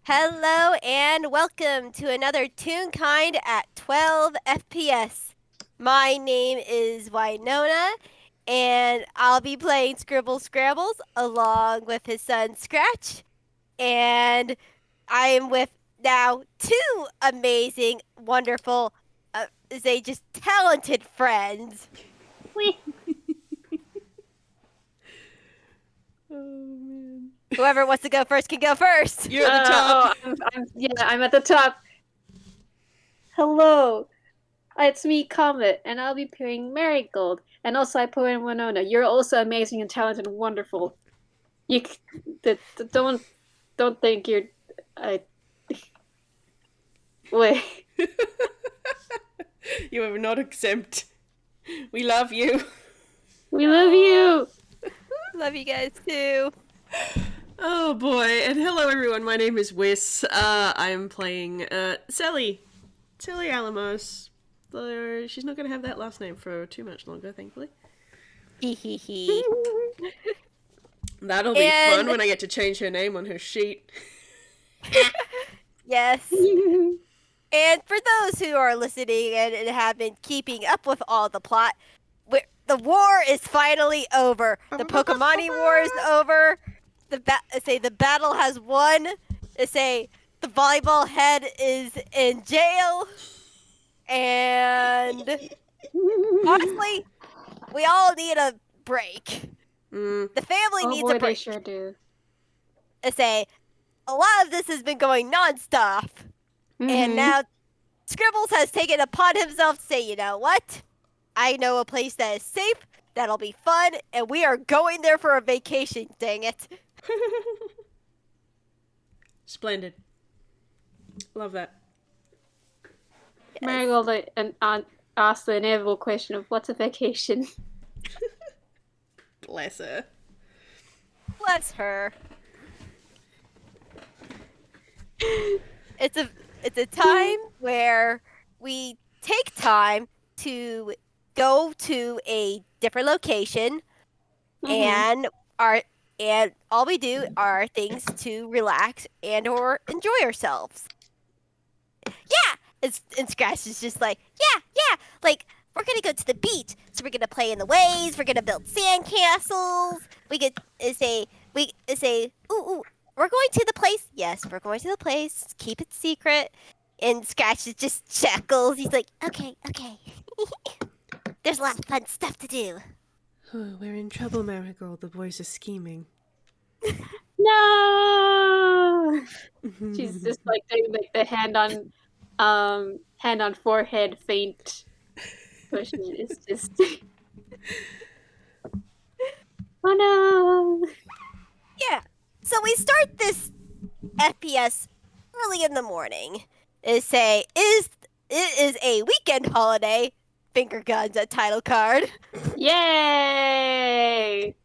Hello and welcome to another Toonkind at 12 FPS. My name is Winona, and I'll be playing Scrambles along with his son Scratch. And I am with now two amazing, wonderful, say just talented friends. Wee. Oh man. Whoever wants to go first can go first. You're at the top. I'm at the top. Hello, it's me, Comet, and I'll be playing Marigold. And also, I play Winona. You're also amazing and talented and wonderful. Don't think you're. I wait. You are not exempt. We love you. We love you. Love you guys too. Oh boy, and hello everyone, my name is Whis. I am playing Selli. Selli Alamos. Though she's not going to have that last name for too much longer, thankfully. Hehehe. That'll be fun when I get to change her name on her sheet. Yes. And for those who are listening and have been keeping up with all the plot, the war is finally over. The Pokemon War is over. The battle has won. The volleyball head is in jail. And honestly, we all need a break. The family needs a break. They sure do. A lot of this has been going nonstop. And now Scribbles has taken upon himself to say, you know what? I know a place that is safe, that'll be fun, and we are going there for a vacation, dang it. Splendid. Love that. Yes. Marigold asked the inevitable question of what's a vacation? Bless her. Bless her. It's a time where we take time to go to a different location, and all we do are things to relax and or enjoy ourselves. Yeah, and Scratch is just like, yeah, like we're gonna go to the beach, so we're gonna play in the waves, we're gonna build sand castles. We could say, ooh, we're going to the place. Yes, we're going to the place. Keep it secret. And Scratch just chuckles. He's like, okay. There's a lot of fun stuff to do. Oh, we're in trouble, Marigold. The boys are scheming. No! She's just like doing like the hand on forehead faint pushing. It's just oh no! Yeah. So we start this FPS early in the morning. It is a weekend holiday. Finger guns at title card. Yay!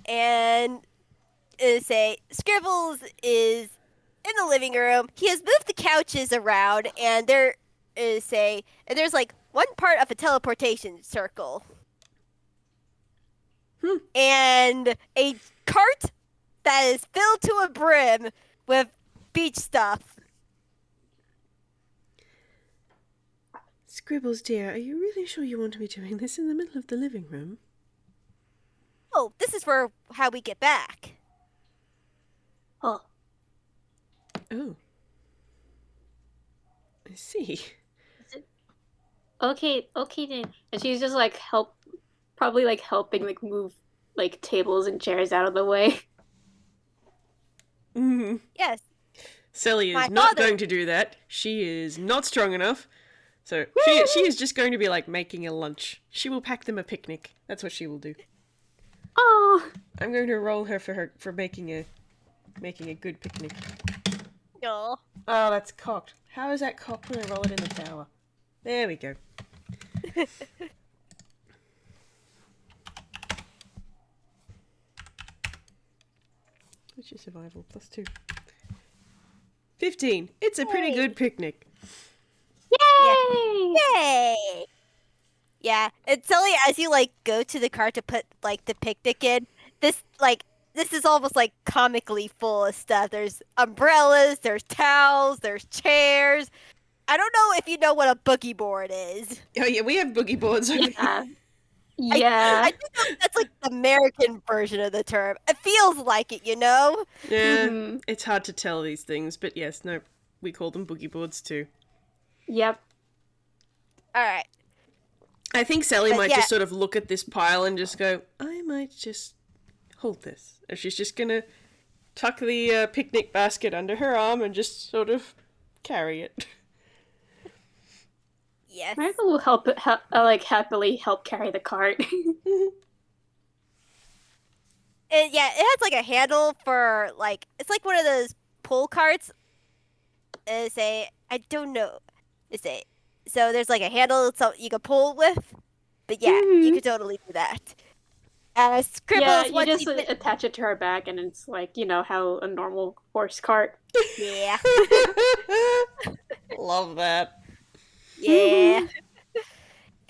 And Scribbles is in the living room. He has moved the couches around, and there's like one part of a teleportation circle. And a cart that is filled to a brim with beach stuff. Scribbles, dear, are you really sure you want to be doing this in the middle of the living room? Oh, this is for how we get back. Oh. Oh. I see. Okay then. And she's just like probably like helping like move like tables and chairs out of the way. Yes. Selli is not going to do that. She is not strong enough. So she is just going to be like making a lunch. She will pack them a picnic. That's what she will do. Oh. I'm going to roll her for making a good picnic. No. Oh, that's cocked. How is that cocked when I roll it in the tower? There we go. What's your survival? +2. 15. It's a pretty good picnic. Yay! Yay! Yeah, and Selli, as you like go to the car to put like the picnic in, this this is almost like comically full of stuff. There's umbrellas, there's towels, there's chairs. I don't know if you know what a boogie board is. Oh yeah, we have boogie boards over here. Yeah. I Yeah. think that's like the American version of the term. It feels like it, you know? Yeah, Mm-hmm. it's hard to tell these things, but yes, no, we call them boogie boards too. Yep. All right. I think Selli But might yeah. just sort of look at this pile and just go, I might just hold this. And she's just gonna tuck the picnic basket under her arm and just sort of carry it. Yes. Marigold will help like happily help carry the cart. And yeah, it has like a handle for like it's like one of those pull carts. I don't know. So there's like a handle so you can pull with. But yeah, you could totally do that. Scribbles Yeah, you once just you fit- attach it to her back, and it's like how a normal horse cart. Yeah. Love that. Yeah.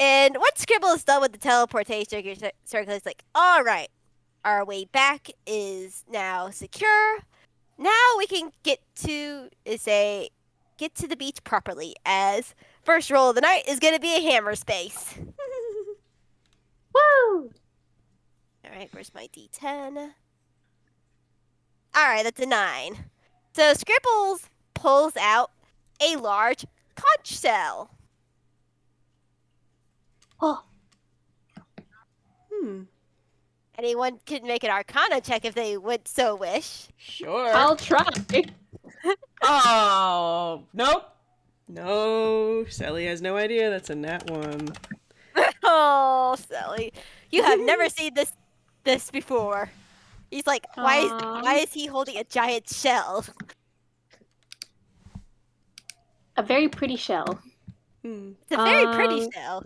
And once Scribble is done with the teleportation circle, it's like, all right, our way back is now secure. Now we can get to the beach properly. As first roll of the night is going to be a hammer space. Woo! All right, where's my D10? All right, that's a 9. So Scribbles pulls out a large conch shell. Oh, Anyone can make an Arcana check if they would so wish. Sure. I'll try. Oh, nope. No, Selli has no idea that's a nat 1. Oh, Selli, you have never seen this before. He's like, why is he holding a giant shell? A very pretty shell. It's a very pretty shell.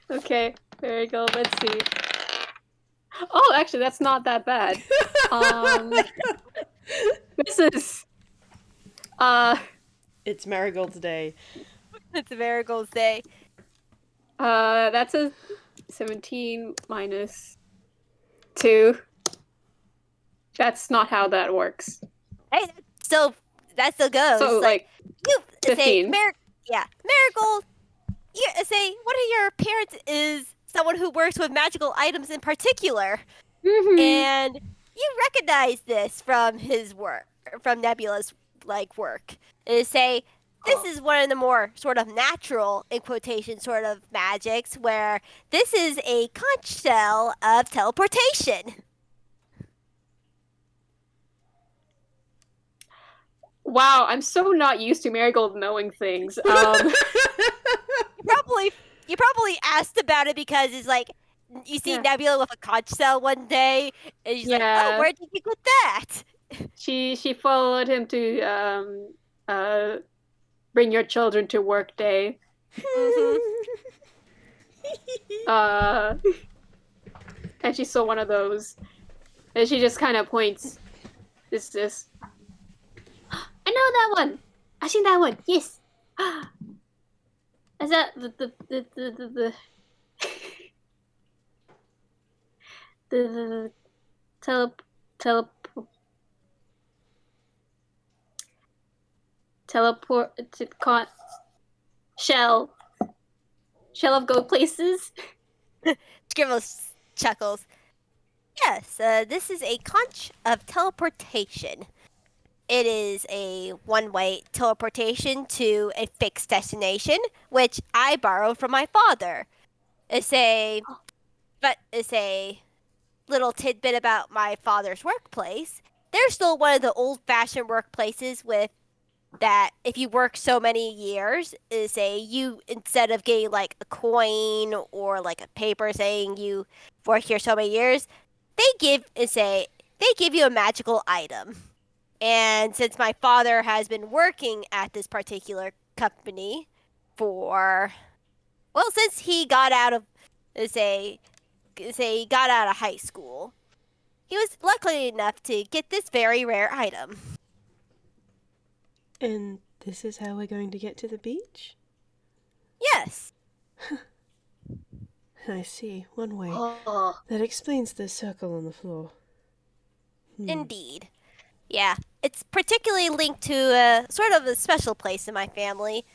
Okay, there you go. Let's see. Oh, actually, that's not that bad. This is It's Marigold's day. It's a Marigold's day. that's a 17 minus 2. That's not how that works. Hey, that still goes. So like you say 15. Marigold. You say one of your parents is someone who works with magical items in particular, and you recognize this from his work, from Nebula's work. Is say this is one of the more sort of natural, in quotation, sort of magics, where this is a conch shell of teleportation. Wow, I'm so not used to Marigold knowing things. You probably asked about it because it's like you see Yeah. Nebula with a conch shell one day, and she's like, Yeah. "Oh, where did you get that?" She followed him to bring your children to work day. And she saw one of those, and she just kind of points. This. I know that one. I seen that one. Yes. Is that the teleport shell of go places? Scribbles chuckles. Yes, this is a conch of teleportation. It is a one-way teleportation to a fixed destination, which I borrowed from my father. It's a little tidbit about my father's workplace. They're still one of the old-fashioned workplaces with that if you work so many years, you instead of getting like a coin or like a paper saying you work here so many years, they give you a magical item. And since my father has been working at this particular company since he got out of high school, he was lucky enough to get this very rare item. And this is how we're going to get to the beach? Yes. I see. One way. Oh. That explains the circle on the floor. Indeed. Yeah, it's particularly linked to a sort of a special place in my family.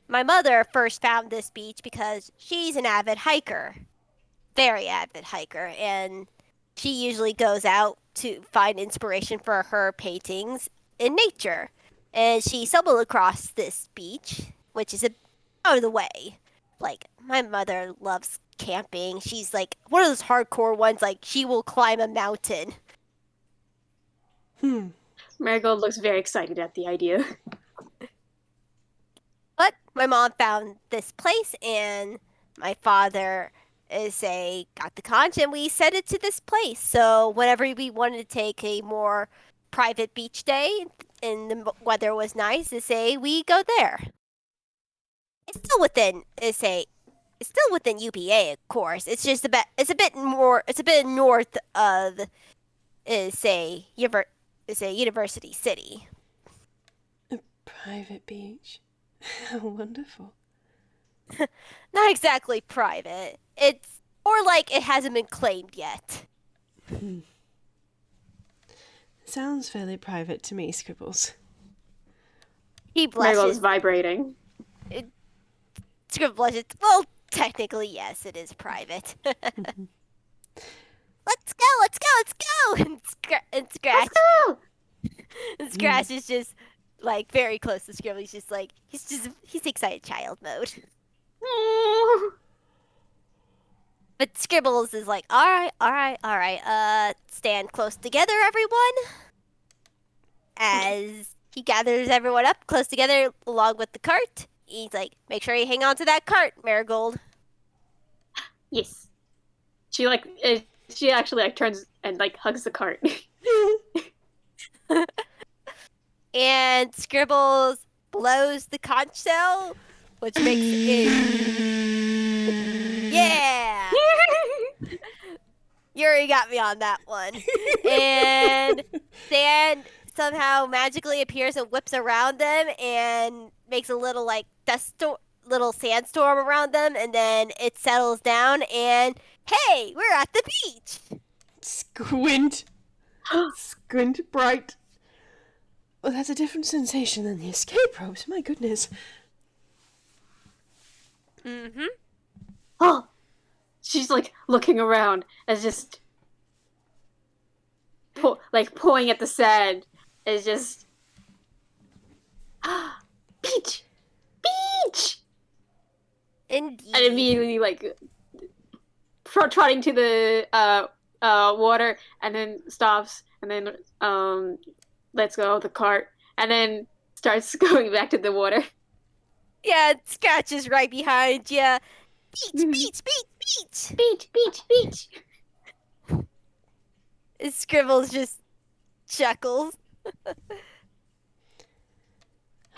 My mother first found this beach because she's an avid hiker, very avid hiker, and she usually goes out to find inspiration for her paintings in nature. And she stumbled across this beach, which is out of the way. Like, my mother loves camping. She's like one of those hardcore ones, like, she will climb a mountain. Marigold looks very excited at the idea. But my mom found this place, and my father got the conch, and we sent it to this place. So whenever we wanted to take a more private beach day and the weather was nice, we go there. It's still within UPA, of course. It's just a bit north of University City. A private beach. How wonderful. Not exactly private. It's more like it hasn't been claimed yet. Sounds fairly private to me, Scribbles. He Marigold's blushes. vibrating. Scribbles blushes. Well, technically, yes, it is private. Let's go! And Scratch. Let's go! And Scratch is just like very close to Scribbles. He's just like he's excited child mode. But Scribbles is like, all right. Stand close together, everyone. As he gathers everyone up close together along with the cart. He's like, make sure you hang on to that cart, Marigold. Yes. She actually like turns and like hugs the cart. And Scribbles blows the conch shell, which makes it. Yeah! Yuri got me on that one. And sand somehow magically appears and whips around them and makes a little like little sandstorm around them, and then it settles down and hey, we're at the beach. Squint. Squint bright. Well, that's a different sensation than the escape ropes. My goodness. Mm-hmm. Oh! She's like looking around as just pulling at the sand. Is just beach! Indeed. And immediately like trotting to the water, and then stops, and then lets go of the cart, and then starts going back to the water. Yeah, Scratch is right behind you. Beach. Beach! And Scribbles just chuckles.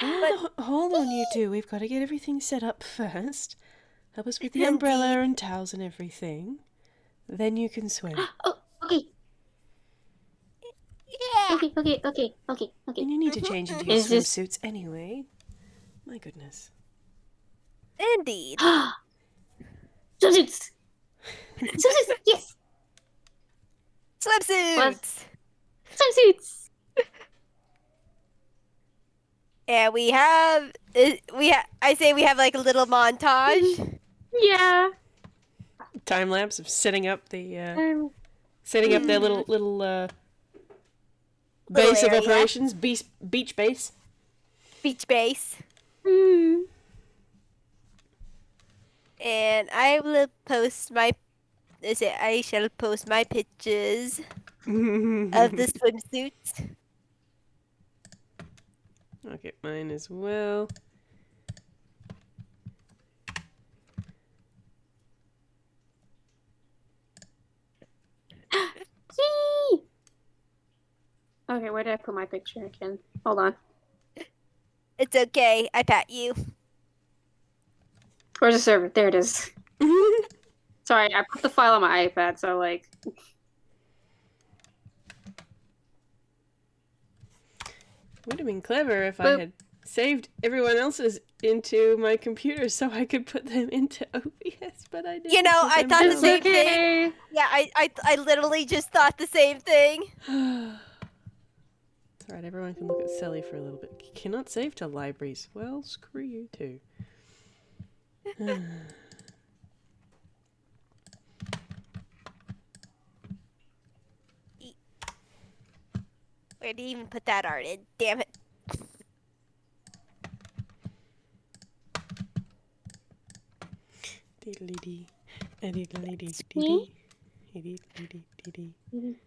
Hold on, you two. We've got to get everything set up first. Help us with the umbrella and towels and everything. Then you can swim. Oh, okay. Yeah. Okay. And you need to change into your Is this- swimsuits anyway. My goodness. Indeed. Swimsuits! Yes! Swimsuits. Swimsuits! And we have like a little montage. Yeah. Time lapse of setting up the setting up their little base of area. operations, beach base. Beach base. Mm. And I shall post my pictures of the swimsuits. I'll get mine as well. Yee! Okay, where did I put my picture again? Hold on. It's okay. I pat you. Where's the server? There it is. Sorry, I put the file on my iPad, so like... Would have been clever if I Boop. had saved everyone else's into my computer so I could put them into OBS, but I didn't. You know, I thought the It's same thing. okay. Yeah, I literally just thought the same thing. It's alright, everyone can look at Selli for a little bit. You cannot save to libraries. Well, screw you too. Where did he even put that art in? Damn it.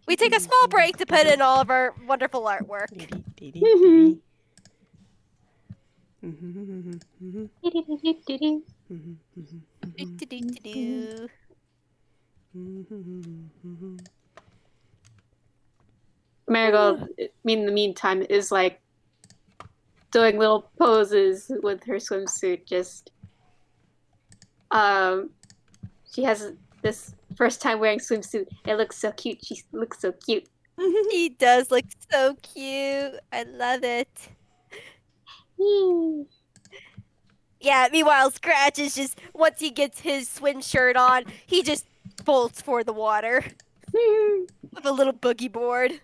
We take a small break to put in all of our wonderful artwork. Do-do-do-do-do. Marigold, in the meantime, is like doing little poses with her swimsuit. Just, she has this first time wearing swimsuit. It looks so cute. She looks so cute. He does look so cute. I love it. Yeah, meanwhile, Scratch is just, once he gets his swim shirt on, he just bolts for the water with a little boogie board.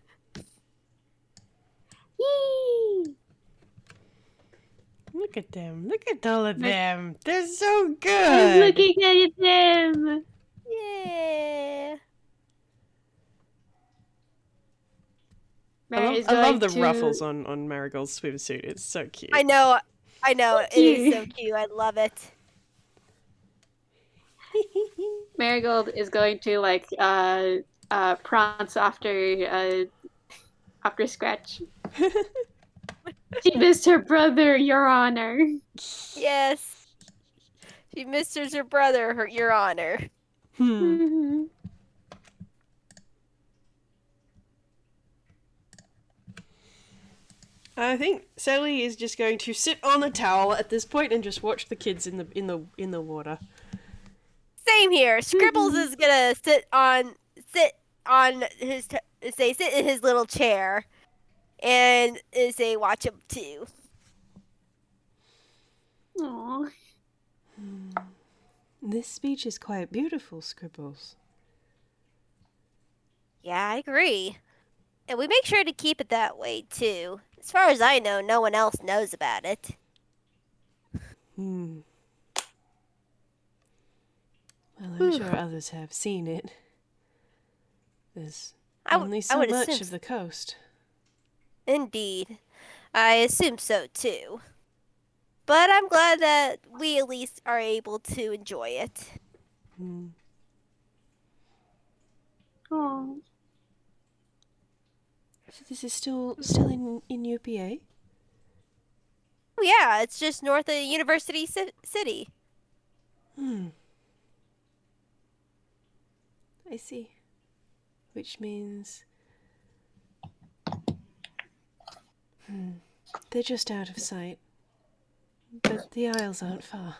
Look at them. Look at all of them. They're so I'm good. looking at them. Yeah. I love the ruffles on Marigold's swimsuit. It's so cute. I know. It is so Cute. cute. I love it. Marigold is going to like prance after Scratch. She missed her brother, Your Honor. Yes. She misters her brother, Your Honor. I think Selli is just going to sit on a towel at this point and just watch the kids in the water. Same here. Scribbles is gonna sit in his little chair, and say watch him too. Aww. This speech is quite beautiful, Scribbles. Yeah, I agree. And we make sure to keep it that way too. As far as I know, no one else knows about it. Well, I'm sure others have seen it. There's only so much of the coast. Indeed. I assume so too. But I'm glad that we at least are able to enjoy it. Aww. So this is still in UPA? Oh yeah, it's just north of University City. I see. Which means... They're just out of sight. But the Isles aren't far.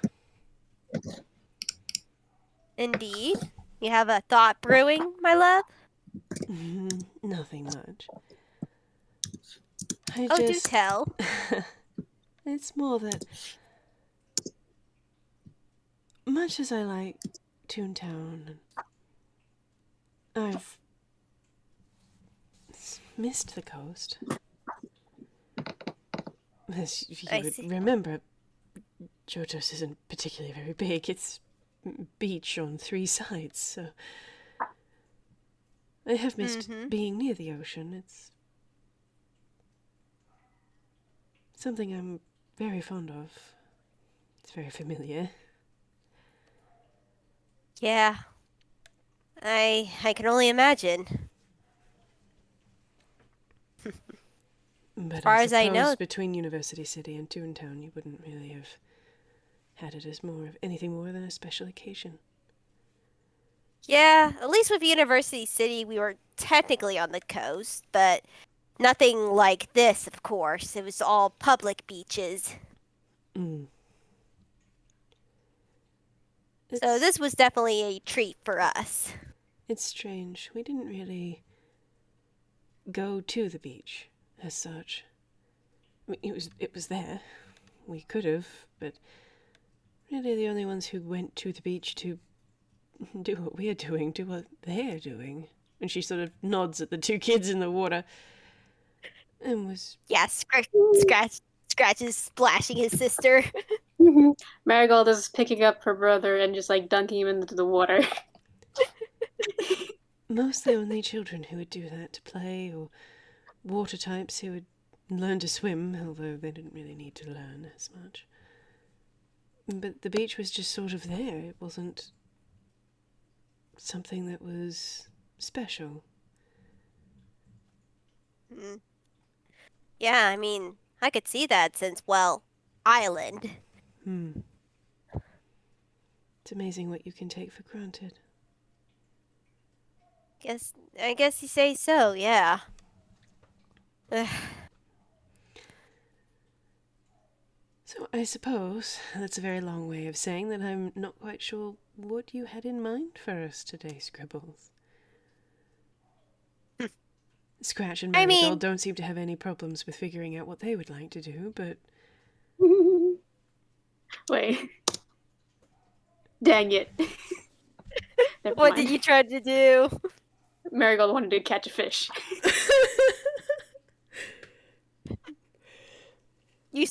Indeed. You have a thought brewing, my love? Nothing much. Do tell. It's more that... Much as I like Toontown, I've missed the coast. As you would remember, Johtos isn't particularly very big. It's beach on 3 sides, so... I have missed being near the ocean. It's something I'm very fond of. It's very familiar. Yeah. I can only imagine. But as far as I know, between University City and Toontown, you wouldn't really have had it as anything more than a special occasion. Yeah, at least with University City, we were technically on the coast, but nothing like this, of course. It was all public beaches. So this was definitely a treat for us. It's strange. We didn't really go to the beach as such. I mean, it was there. We could have, but really the only ones who went to the beach to do what we're doing, do what they're doing. And she sort of nods at the two kids in the water. And was... Yeah, Scratch is splashing his sister. Marigold is picking up her brother and just like dunking him into the water. Mostly only children who would do that to play, or water types who would learn to swim, although they didn't really need to learn as much. But the beach was just sort of there. It wasn't something that was special. Yeah, I mean, I could see that since, well, Island. It's amazing what you can take for granted. I guess you say so, yeah. Ugh. So I suppose that's a very long way of saying that I'm not quite sure what you had in mind for us today, Scribbles. Scratch and Marigold don't seem to have any problems with figuring out what they would like to do, but... Wait. Dang it. What did you try to do? Marigold wanted to catch a fish. She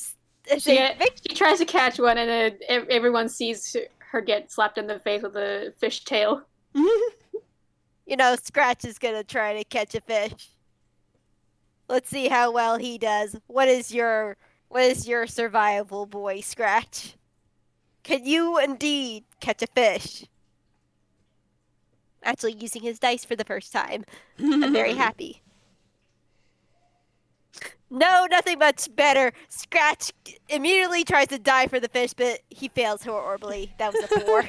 tries to catch one, and then everyone sees her get slapped in the face with a fish tail. You know, Scratch is gonna try to catch a fish. Let's see how well he does. What is your survival, boy, Scratch? Can you indeed catch a fish? Actually using his dice for the first time. I'm very happy. No, nothing much better. Scratch immediately tries to dive for the fish, but he fails horribly. That was a 4.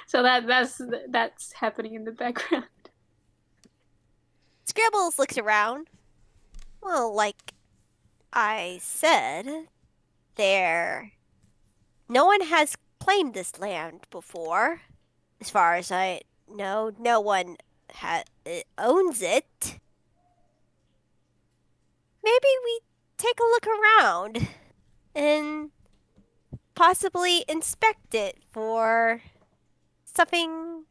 So that's happening in the background. Scribbles looks around. Well, like I said, no one has claimed this land before. As far as I know, no one owns it. Maybe we take a look around and possibly inspect it for something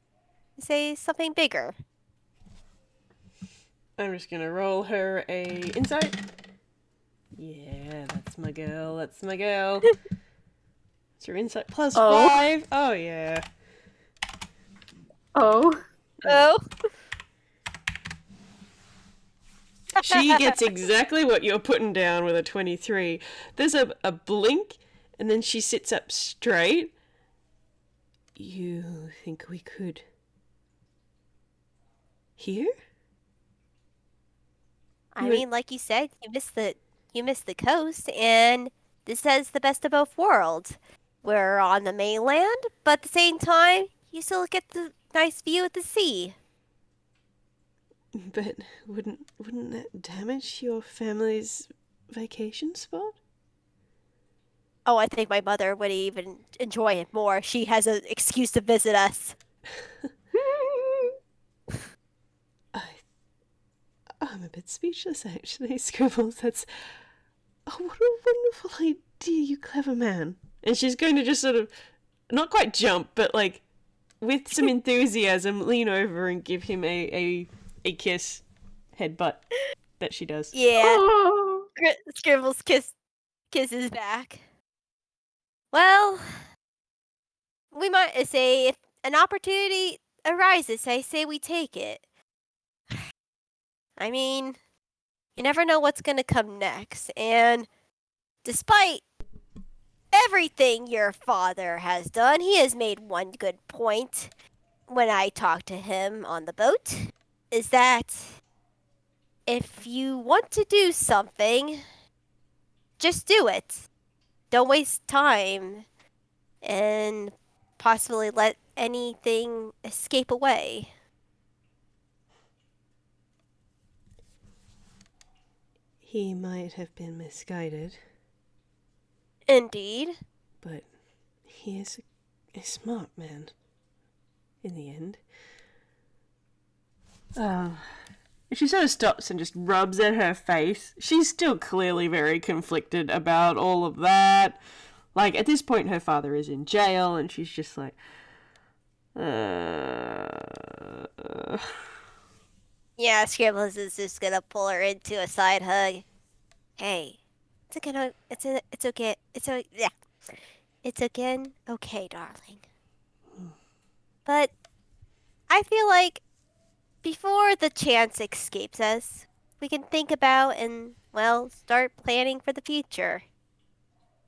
bigger. I'm just gonna roll her a insight. Yeah, that's my girl. That's my girl. It's her insight plus 5. Oh yeah. Oh. She gets exactly what you're putting down with a 23. There's a blink, and then she sits up straight. You think we could... Here? I mean, like you said, you missed the coast, and this has the best of both worlds. We're on the mainland, but at the same time, you still get the nice view of the sea. But wouldn't that damage your family's vacation spot? Oh, I think my mother would even enjoy it more. She has an excuse to visit us. I'm a bit speechless, actually, Scribbles. That's... Oh, what a wonderful idea, you clever man. And she's going to just sort of, not quite jump, but like, with some enthusiasm, lean over and give him a kiss, headbutt, that she does. Yeah. Scribbles kisses back. Well, we might say if an opportunity arises, I say we take it. I mean, you never know what's gonna come next, and despite everything your father has done, he has made one good point when I talked to him on the boat, is that if you want to do something, just do it. Don't waste time and possibly let anything escape away. He might have been misguided. Indeed. But he is a smart man. In the end. She sort of stops and just rubs at her face. She's still clearly very conflicted about all of that. Like, at this point, her father is in jail, and she's just like, Yeah, Scrambles is just gonna pull her into a side hug. Hey, it's okay. Yeah, it's again okay, darling. But I feel like before the chance escapes us, we can think about and, well, start planning for the future.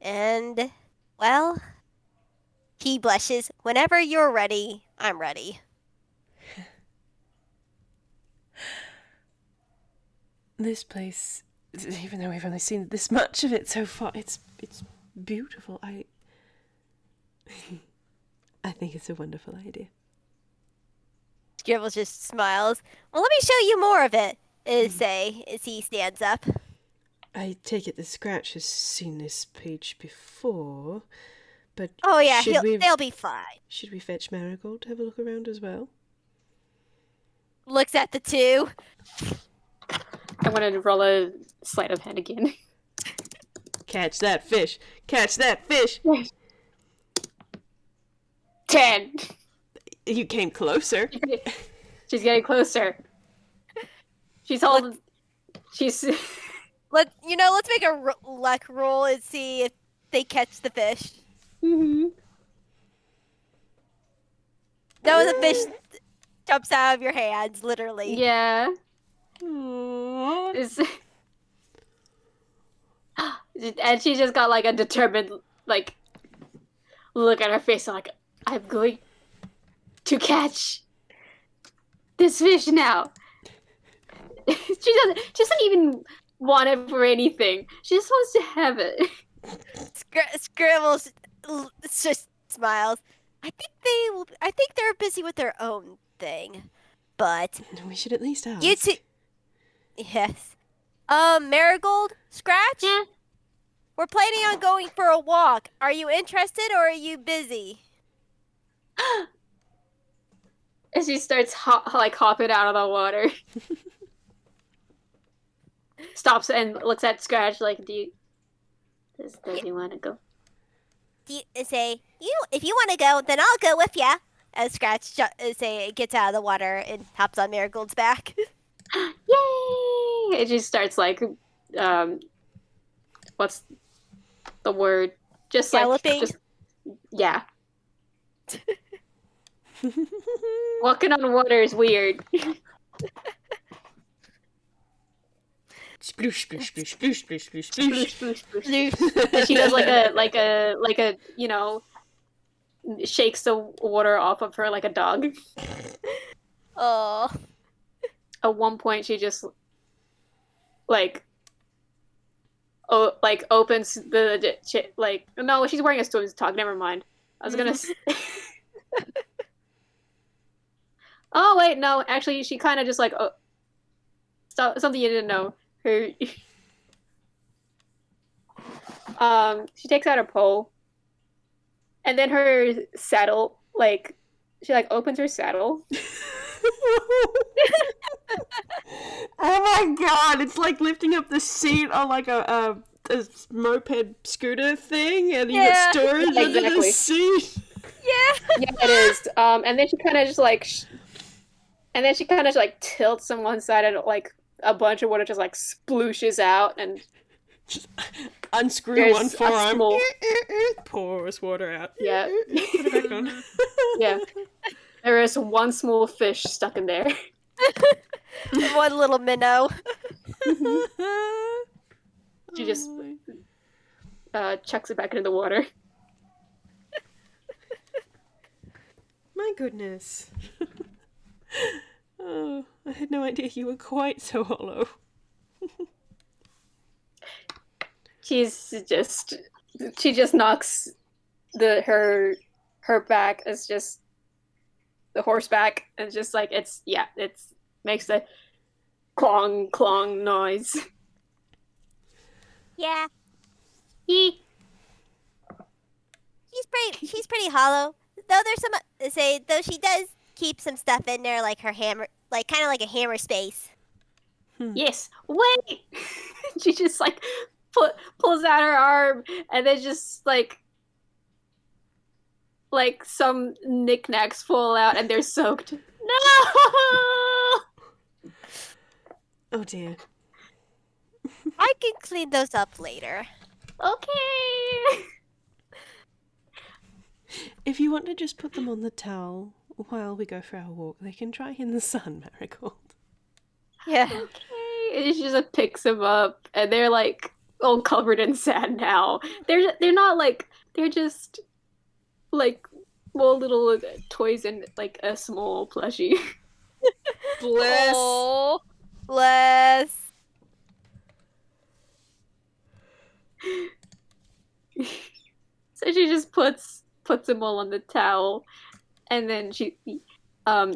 And, well, he blushes. Whenever you're ready, I'm ready. this place, even though we've only seen this much of it so far, it's beautiful. I think it's a wonderful idea. Scribbles just smiles. Well, let me show you more of it, as he stands up. I take it the Scratch has seen this page before, but Oh yeah, should they'll be fine. Should we fetch Marigold to have a look around as well? Looks at the two. I wanted to roll a sleight of hand again. Catch that fish! Catch that fish! 10. You came closer. She's getting closer. She's holding. She's. Let's make a luck roll and see if they catch the fish. Mm-hmm. No, the fish jumps out of your hands, literally. Yeah. Aww. And she just got like a determined like look at her face, like I'm going to catch this fish now. She doesn't even want it for anything. She just wants to have it. Scribbles just smiles. I think they're busy with their own thing, but We should at least ask. you two. Yes. Marigold, Scratch. Yeah. We're planning on going for a walk. Are you interested or are you busy? And she starts hopping out of the water. Stops and looks at Scratch like, does he want to go? If you want to go, then I'll go with ya. As Scratch gets out of the water and hops on Marigold's back. Yay! And she starts like, what's the word? Just Galloping? like, yeah. Walking on water is weird. Sploosh, sploosh, sploosh, sploosh, sploosh, sploosh, sploosh. Sploosh. And she does like a shakes the water off of her like a dog. Oh. At one point, she just opens the no, she's wearing a swim talk. Never mind. I was gonna. Oh wait, no. Actually, she kind of just like something you didn't know. Her. She takes out a pole, and then her saddle, she opens her saddle. Oh my god, it's like lifting up the seat on like a moped scooter thing, and you got storage under the seat. Yeah. Yeah, it is. And then she kind of just tilts on one side, and a bunch of water just splooshes out, and just unscrew one forearm, pours water out. Yeah. Put it back on. Yeah. There is one small fish stuck in there. One little minnow. She just chucks it back into the water. My goodness. Oh, I had no idea you were quite so hollow. She just knocks her back as just the horseback, and just it's makes the clong noise. Yeah. He. She's pretty hollow. though there's some though she does keep some stuff in there, like her hammer, like kind of like a hammer space. Yes. Wait. She just like pulls out her arm, and then just like some knickknacks fall out, and they're soaked. No. Oh dear. I can clean those up later. Okay. If you want to just put them on the towel while we go for our walk, they can dry in the sun, Marigold. Yeah. Okay. And she just picks them up, and they're like all covered in sand now. They're not like, they're just like small little toys and like a small plushie. Bless. Oh, bless. So she just puts them all on the towel, and then she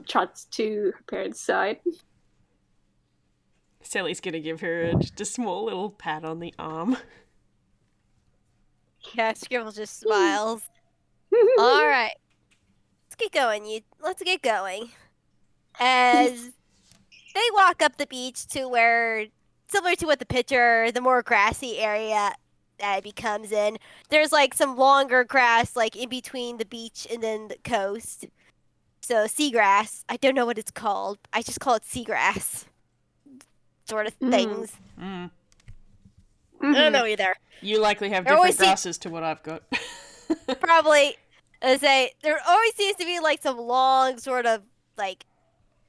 trots to her parents' side. Selli's gonna give her just a small little pat on the arm. Yeah, Scribbles just smiles. All right, let's get going. Let's get going. As they walk up the beach to where, similar to what the picture, the more grassy area that it becomes in. There's like some longer grass, like in between the beach and then the coast. So seagrass. I don't know what it's called. I just call it seagrass. Sort of things. Mm. I don't know either. You likely have There different always grasses to what I've got. Probably, I say there always seems to be like some long sort of like,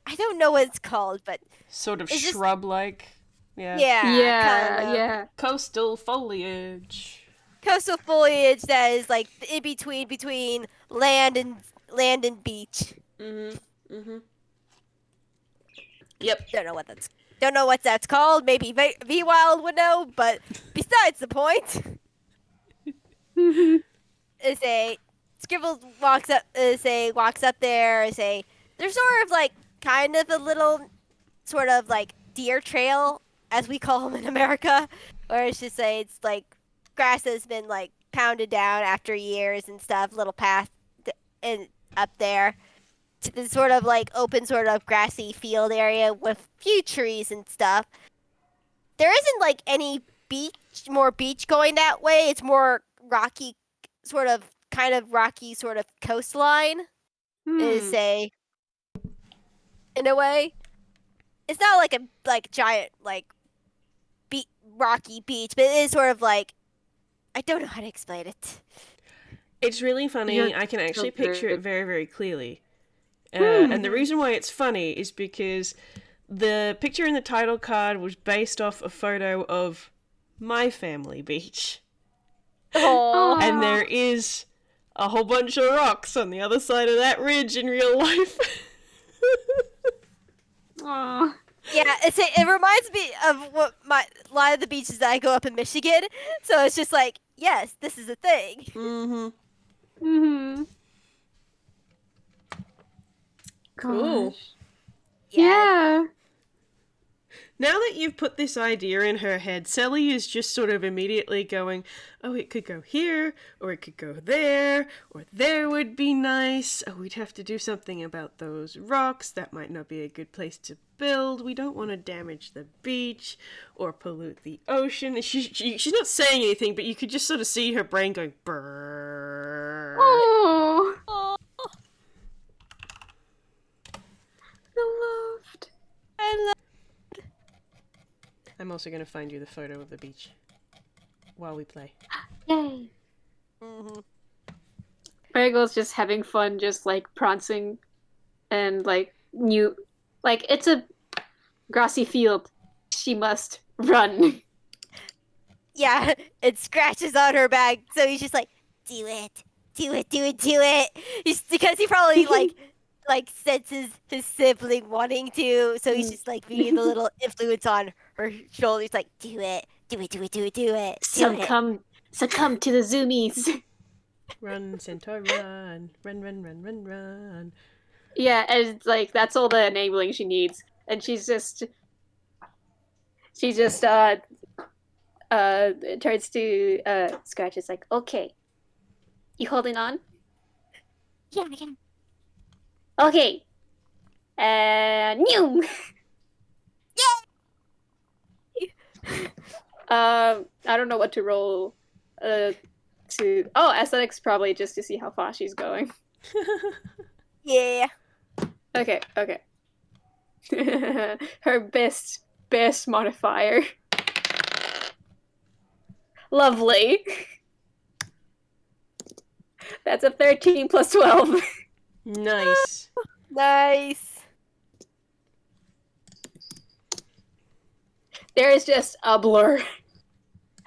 I don't know what it's called, but Sort of it's just- shrub-like. Yeah. Yeah, kind of. yeah. Coastal foliage. Coastal foliage that is like in between land and beach. Mm-hmm. Yep. Don't know what that's called. Maybe V Wild would know, but besides the point. Is a Scribbles walks up there. There's sort of like kind of a little sort of like deer trail, as we call them in America, where it's like grass has been like pounded down after years and stuff. Little path and up there to this sort of like open sort of grassy field area with few trees and stuff. There isn't like any more beach going that way. It's more rocky, kind of rocky sort of coastline. Is in a way. It's not like a giant like rocky beach, but it is sort of like, I don't know how to explain it. It's really funny. You're I can actually so picture good. it very, very clearly. And the reason why it's funny is because the picture in the title card was based off a photo of my family beach. Oh, And there is a whole bunch of rocks on the other side of that ridge in real life. Aww. yeah. It reminds me of a lot of the beaches that I go up in Michigan. So it's just like, yes, this is a thing. Mm-hmm. Cool. Gosh. Yeah. Now that you've put this idea in her head, Selli is just sort of immediately going, oh, it could go here, or it could go there, or there would be nice. Oh, we'd have to do something about those rocks. That might not be a good place to build. We don't want to damage the beach or pollute the ocean. She's not saying anything, but you could just sort of see her brain going, brrrr. Oh. Beloved. I love. I'm also going to find you the photo of the beach while we play. Yay. Mm-hmm. Marigold's just having fun, just like prancing and like it's a grassy field. She must run. Yeah, it scratches on her back, so he's just like, do it. Because he probably like senses his sibling wanting to, so he's just like being a little influence on her shoulders, like, do it. Succumb to the zoomies. Run, Centaur, run. Run. Yeah, and like that's all the enabling she needs, and she's just turns to Scratch. It's like, okay, you holding on? can. Okay. New. I don't know what to roll. Aesthetics probably just to see how far she's going. Yeah. Okay. Her best modifier. Lovely. That's a 13 plus 12. Nice. Nice. There is just a blur.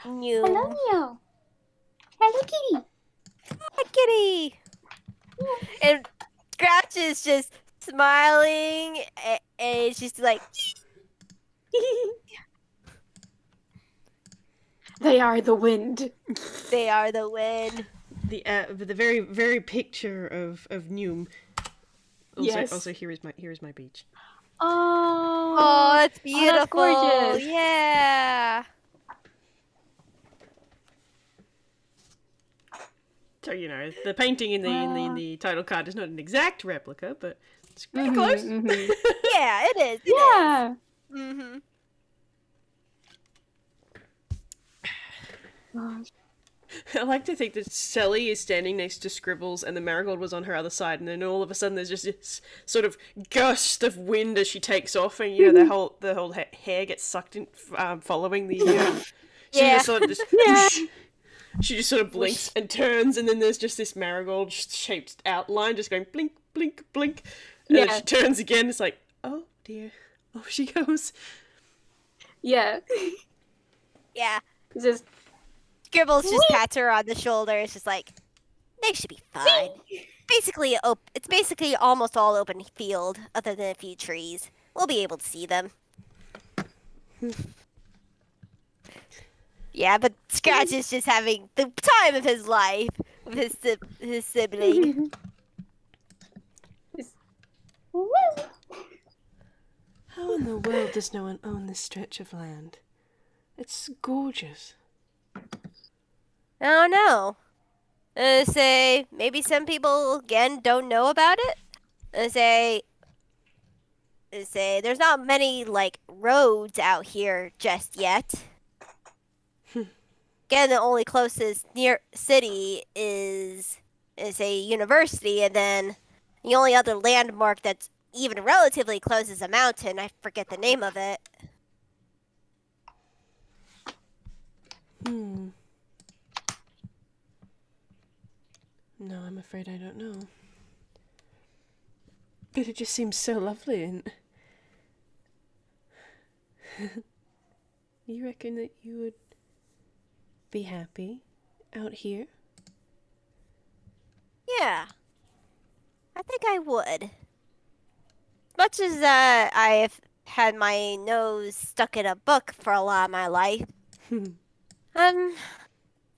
New. Hello, Neo. Hello, Kitty. Hi, kitty. And Scratch is just smiling, and she's like, They are the wind. they are the wind. The very very picture of Noom. Also, Yes. also here is my beach. Oh, it's beautiful. that's gorgeous. Yeah. So the painting in the title card is not an exact replica, but it's pretty close. Mm-hmm. Yeah, it is. Yeah. Mm-hmm. I like to think that Selli is standing next to Scribbles and the Marigold was on her other side, and then all of a sudden there's just this sort of gust of wind as she takes off, and the whole hair gets sucked in, following the. She Yeah. just sort of whoosh, she just sort of blinks and turns, and then there's just this Marigold shaped outline just going blink, blink, blink, and then she turns again. It's like, oh dear, off she goes. Yeah. Yeah. It's just Scribbles just pats her on the shoulder. It's just like, they should be fine. It's basically almost all open field, other than a few trees. We'll be able to see them. Yeah, but Scratch is just having the time of his life with his sibling. How in the world does no one own this stretch of land? It's gorgeous. I don't know. Say maybe some people again don't know about it. Say there's not many like roads out here just yet. Again, the only closest near city is a university, and then the only other landmark that's even relatively close is a mountain. I forget the name of it. No, I'm afraid I don't know. But it just seems so lovely, and you reckon that you would be happy out here? Yeah, I think I would. Much as I've had my nose stuck in a book for a lot of my life, I'm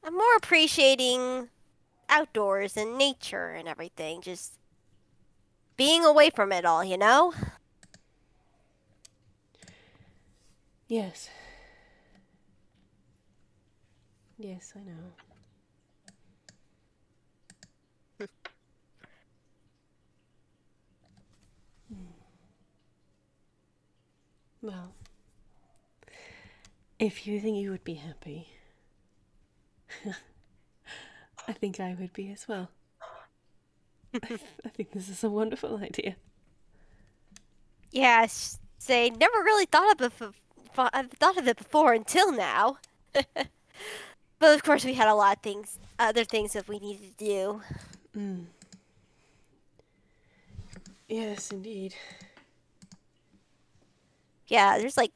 more appreciating outdoors and nature and everything. Just being away from it all, you know? Yes. Yes, I know. Well, if you think you would be happy, I think I would be as well. I think this is a wonderful idea. Yeah, say never really thought of it before until now. But of course, we had a lot of other things that we needed to do. Yes, indeed. Yeah, there's like,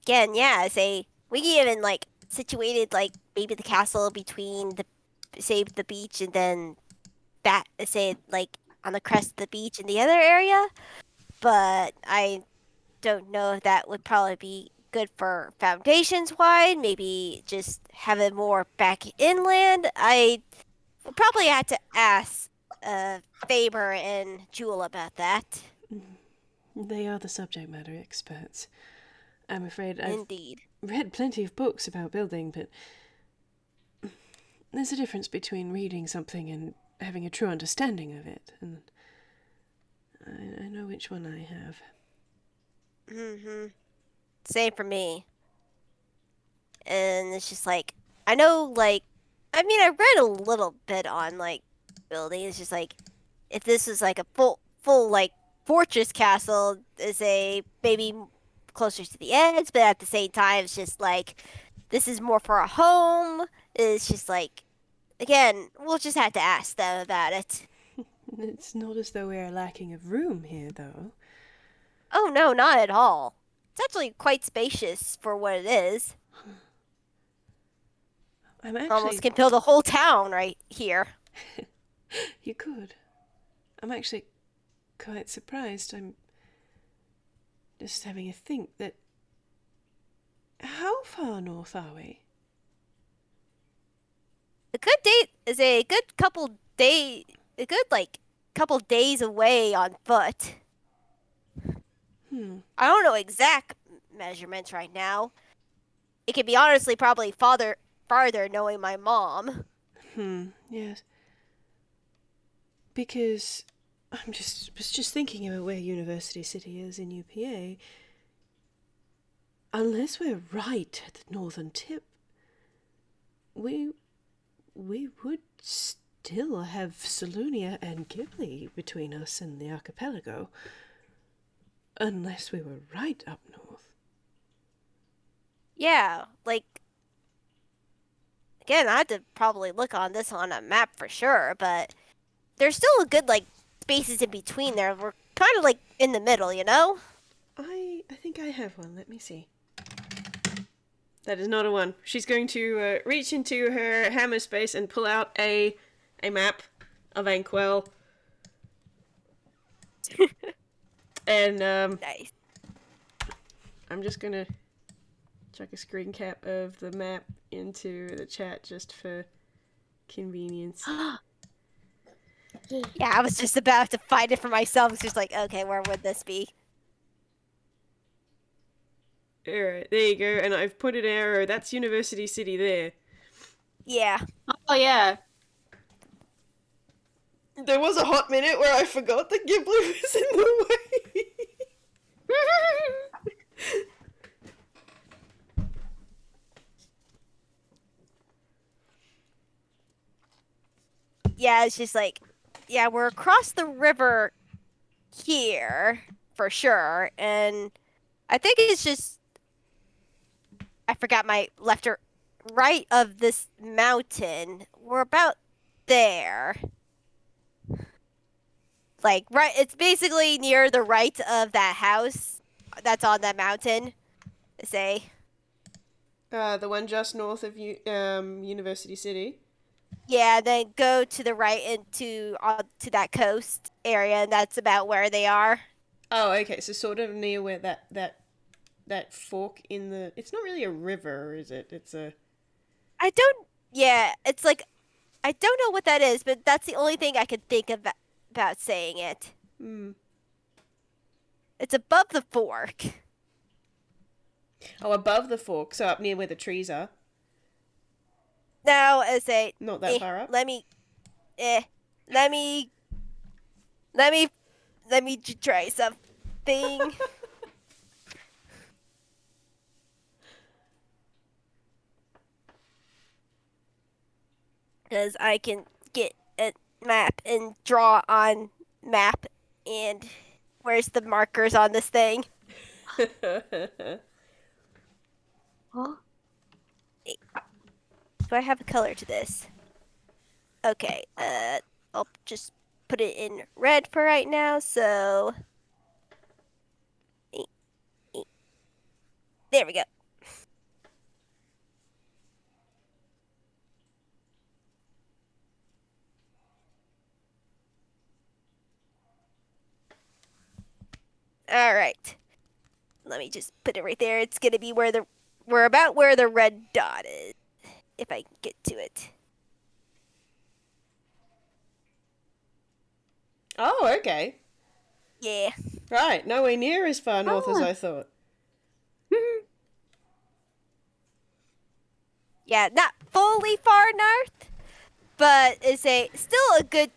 again, yeah, say we even like situated like maybe the castle between the beach and then that say like on the crest of the beach in the other area. But I don't know if that would probably be good for foundations wide. Maybe just have it more back inland. I would probably have to ask Faber and Jewel about that. They are the subject matter experts. I'm afraid I've Indeed. read plenty of books about building, but there's a difference between reading something and having a true understanding of it, and I know which one I have. Mm-hmm. Same for me. And it's just like, I know, like, I mean, I read a little bit on, like, building. It's just like, if this was like a full like fortress castle, is a maybe closer to the edge, but at the same time, it's just like, this is more for a home. It's just like, again, we'll just have to ask them about it. It's not as though we're lacking of room here, though. Oh no, not at all. It's actually quite spacious for what it is. I'm actually... Almost can build a whole town right here. You could. I'm actually quite surprised. I'm just having a think that... How far north are we? A good date is a good couple days away on foot. I don't know exact measurements right now. It could be honestly probably farther knowing my mom. Yes. Because was just thinking about where University City is in UPA. Unless we're right at the northern tip, we would still have Salunia and Ghibli between us and the archipelago. Unless we were right up north. Yeah, like, again, I had to probably look on this on a map for sure, but there's still a good, like, spaces in between there. We're kind of, like, in the middle, you know? I think I have one. Let me see. That is not a one. She's going to reach into her hammer space and pull out a map of Anquel. And, Nice. I'm just gonna chuck a screen cap of the map into the chat just for convenience. Yeah, I was just about to find it for myself. It's just like, okay, where would this be? Alright, there you go. And I've put an arrow. That's University City there. Yeah. Oh yeah. There was a hot minute where I forgot that Ghibli was in the way. Yeah, it's just like, yeah, we're across the river here for sure. And I think it's just, I forgot my left or right of this mountain. We're about there. Like, right, it's basically near the right of that house that's on that mountain. Say. The one just north of University City. Yeah, then go to the right into to that coast area, and that's about where they are. Oh, okay. So sort of near where that fork in the... It's not really a river, is it? It's a... I don't. Yeah, it's like I don't know what that is, but that's the only thing I could think of about saying it. It's above the fork. Oh, above the fork, so up near where the trees are. Now, I say Not that far up. Let me try something. Because I can get a map and draw on map, and where's the markers on this thing? Huh? Do I have a color to this? Okay, I'll just put it in red for right now, so... There we go. All right. Let me just put it right there. It's gonna be we're about where the red dot is, if I can get to it. Oh, okay. Yeah. Right, nowhere near as far north as I thought. Yeah, not fully far north, but it's still a good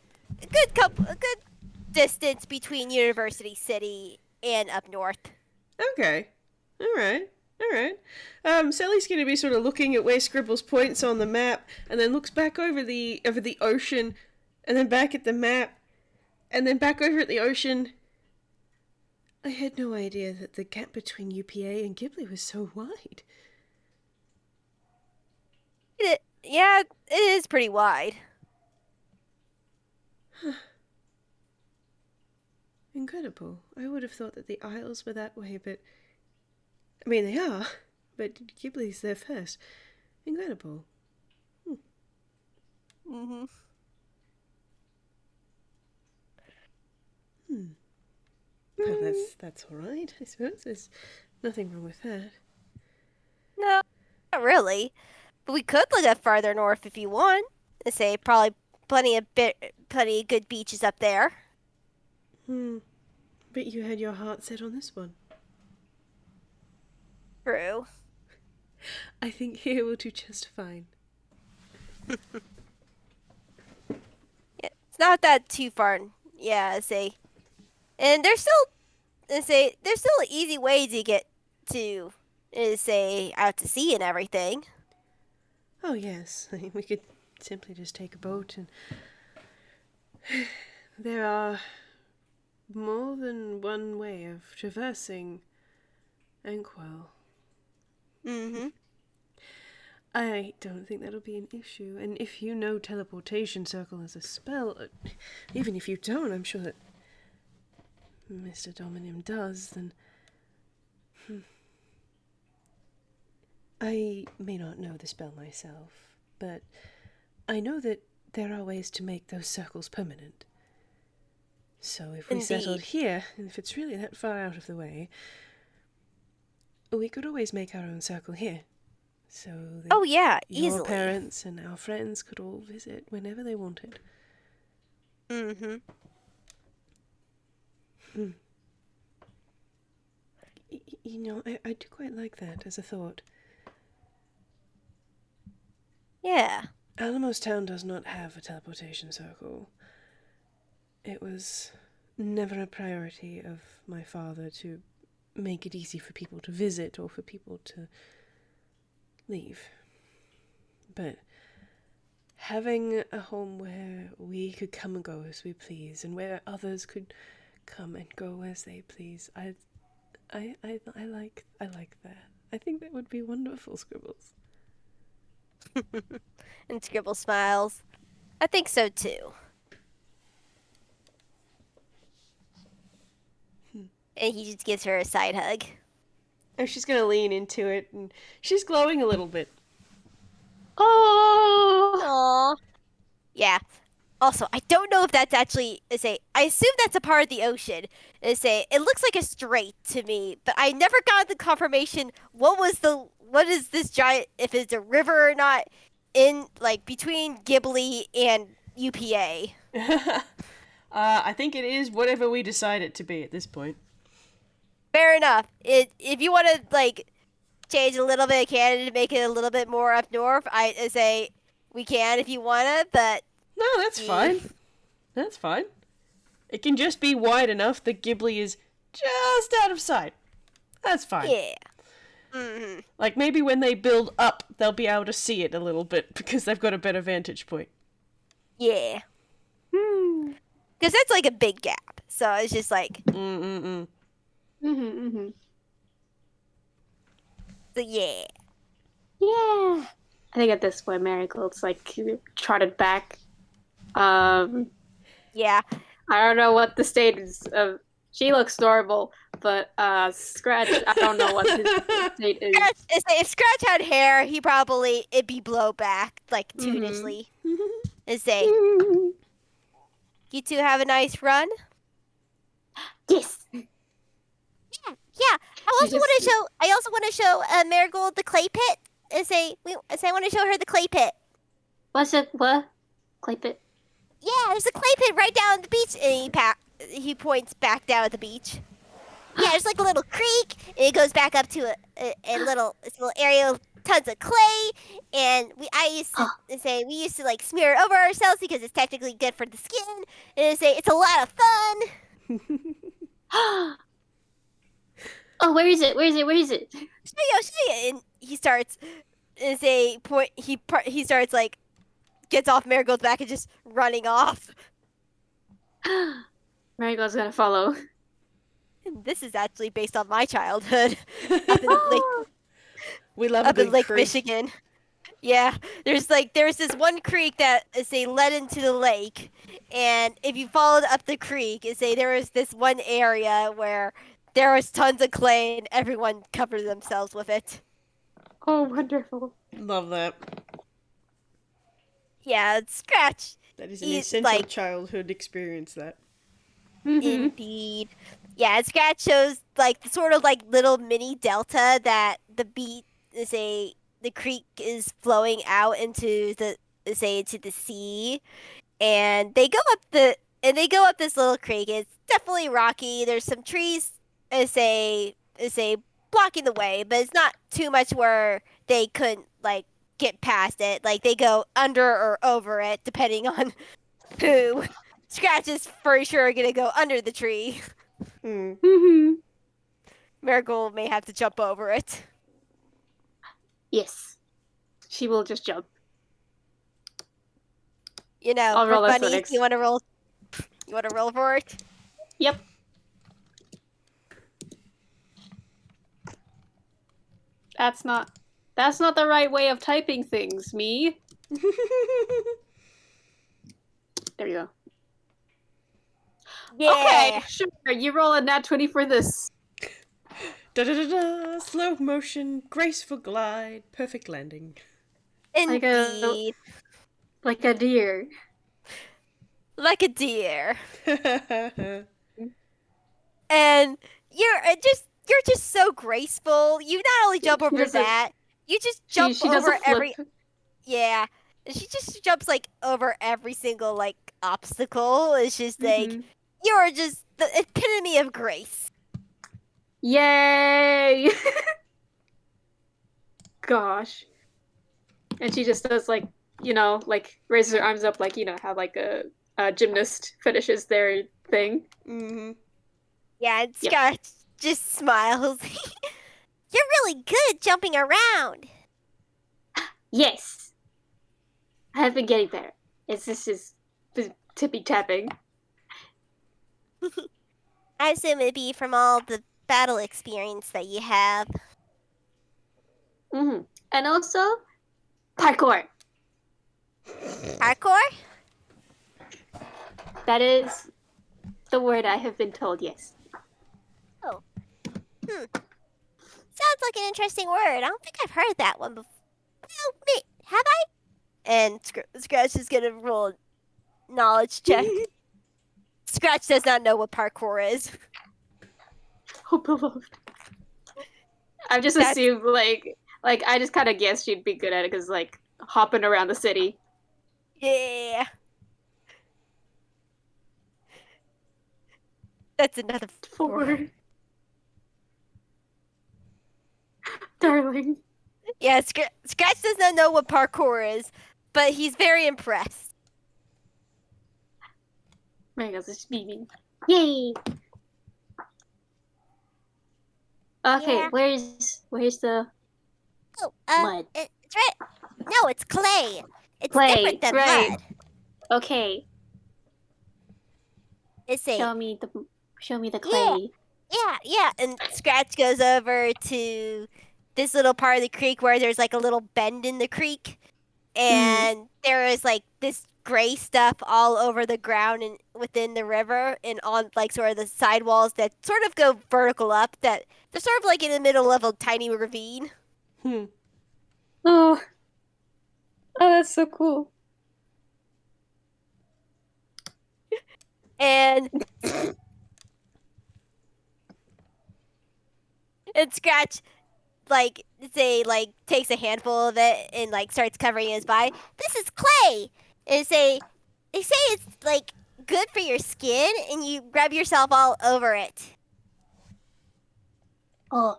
distance between University City and up north. Okay. Alright. Selli's gonna be sort of looking at where Scribbles points on the map, and then looks back over the ocean, and then back at the map, and then back over at the ocean. I had no idea that the gap between UPA and Ghibli was so wide. Yeah, it is pretty wide. Incredible. I would have thought that the Isles were that way, but... I mean, they are, but Ghibli's there first. Incredible. Mm-hmm. Well, that's alright, I suppose. There's nothing wrong with that. No, not really. But we could look up farther north if you want. Probably plenty of good beaches up there. But you had your heart set on this one. True. I think here will do just fine. Yeah, it's not that too far. Yeah, and there's still an easy way to get to out to sea and everything. Oh yes, I mean, we could simply just take a boat and... There are more than one way of traversing Anquil. Mm-hmm. I don't think that'll be an issue, and if you know teleportation circle as a spell, even if you don't, I'm sure that Mr. Dominim does, then... I may not know the spell myself, but I know that there are ways to make those circles permanent. So if we settled here, and if it's really that far out of the way, we could always make our own circle here. So that your easily. parents and our friends could all visit whenever they wanted. Mm-hmm. You know, I do quite like that as a thought. Yeah. Alamos Town does not have a teleportation circle. It was never a priority of my father to make it easy for people to visit or for people to leave. But having a home where we could come and go as we please, and where others could come and go as they please, I like that. I think that would be wonderful, Scribbles. And Scribble smiles. I think so too. And he just gives her a side hug. Oh, she's gonna lean into it, and she's glowing a little bit. Oh. Yeah. Also, I don't know if that's actually I assume that's a part of the ocean. It looks like a strait to me, but I never got the confirmation what is this giant, if it's a river or not, in between Ghibli and UPA. I think it is whatever we decide it to be at this point. Fair enough. If you want to change a little bit of Canada to make it a little bit more up north, I say we can if you wanna, but no, that's fine. That's fine. It can just be wide enough that Ghibli is just out of sight. That's fine. Yeah. Mm-hmm. Like maybe when they build up, they'll be able to see it a little bit because they've got a better vantage point. Yeah. Because that's a big gap. So it's just Mm-hmm. So yeah. Yeah. I think at this point Marigold's trotted back. Yeah. I don't know what the state is of. She looks adorable, but Scratch, I don't know what his state is. If Scratch had hair, it'd be blowback, tunishly. You two have a nice run. Yes. Yeah. I also want to show Marigold the clay pit. I want to show her the clay pit. What's it? What? Clay pit? Yeah, there's a clay pit right down at the beach, and he points back down at the beach. Yeah, there's like a little creek, and it goes back up to a little area with tons of clay. And I used to say we used to like smear it over ourselves because it's technically good for the skin. And say it's a lot of fun. Oh, where is it? Where is it? Where is it? Show you. And he starts and say point. He starts like gets off Marigold's back and just running off. Marigold's gonna follow. And this is actually based on my childhood up in Lake, We love up a in good Lake creek. Michigan. Yeah, there's this one creek that say led into the lake, and if you followed up the creek, there was this one area where there was tons of clay and everyone covered themselves with it. Oh, wonderful. Love that. Yeah, it's Scratch. That is an He's essential childhood experience, that. Indeed. Yeah, Scratch shows like the sort of like little mini delta that the creek is flowing out into into the sea, and they go up this little creek. It's definitely rocky. There's some trees blocking the way, but it's not too much where they couldn't like get past it. Like they go under or over it depending on who. Scratch is for sure gonna go under the tree. Marigold may have to jump over it. Yes. She will just jump. You know, I'll for roll funny, athletics. you wanna roll for it? Yep. That's not the right way of typing things, me. There you go. Yeah. Okay, sure. You roll a nat 20 for this. Da da da da! Slow motion, graceful glide, perfect landing. Indeed. Like a deer. Like a deer. And you're just so graceful. You not only jump over that, you just jump she does over a flip. Yeah. She just jumps like over every single like obstacle. It's just like you're just the epitome of grace. Yay! Gosh. And she just does like, like raises her arms up like, how like a gymnast finishes their thing. Yeah, and Scott just smiles. You're really good at jumping around. Yes. I have been getting better. This is tippy tapping. I assume it'd be from all the battle experience that you have. And also, parkour. Parkour? That is the word I have been told, yes. Oh. Sounds like an interesting word. I don't think I've heard that one before. Well, wait, have I? And Scratch is gonna roll a knowledge check. Scratch does not know what parkour is. Oh, beloved. I've just assumed, like I just kind of guessed she'd be good at it because, like, hopping around the city. Yeah. That's another 4. Darling. Yeah, Scratch does not know what parkour is, but he's very impressed. My God, it's beaming. Yay! Okay, Yeah. where's the mud? It's right. No, it's clay. It's Clay, different than right. mud. Okay. It's Show me the clay. Yeah. And Scratch goes over to this little part of the creek where there's like a little bend in the creek, and there is like this gray stuff all over the ground and within the river and on like sort of the sidewalls that sort of go vertical up. That they're sort of like in the middle of a tiny ravine. Oh, that's so cool. And Scratch takes a handful of it and like starts covering his body. This is clay. And they say it's like good for your skin, and you rub yourself all over it. Oh.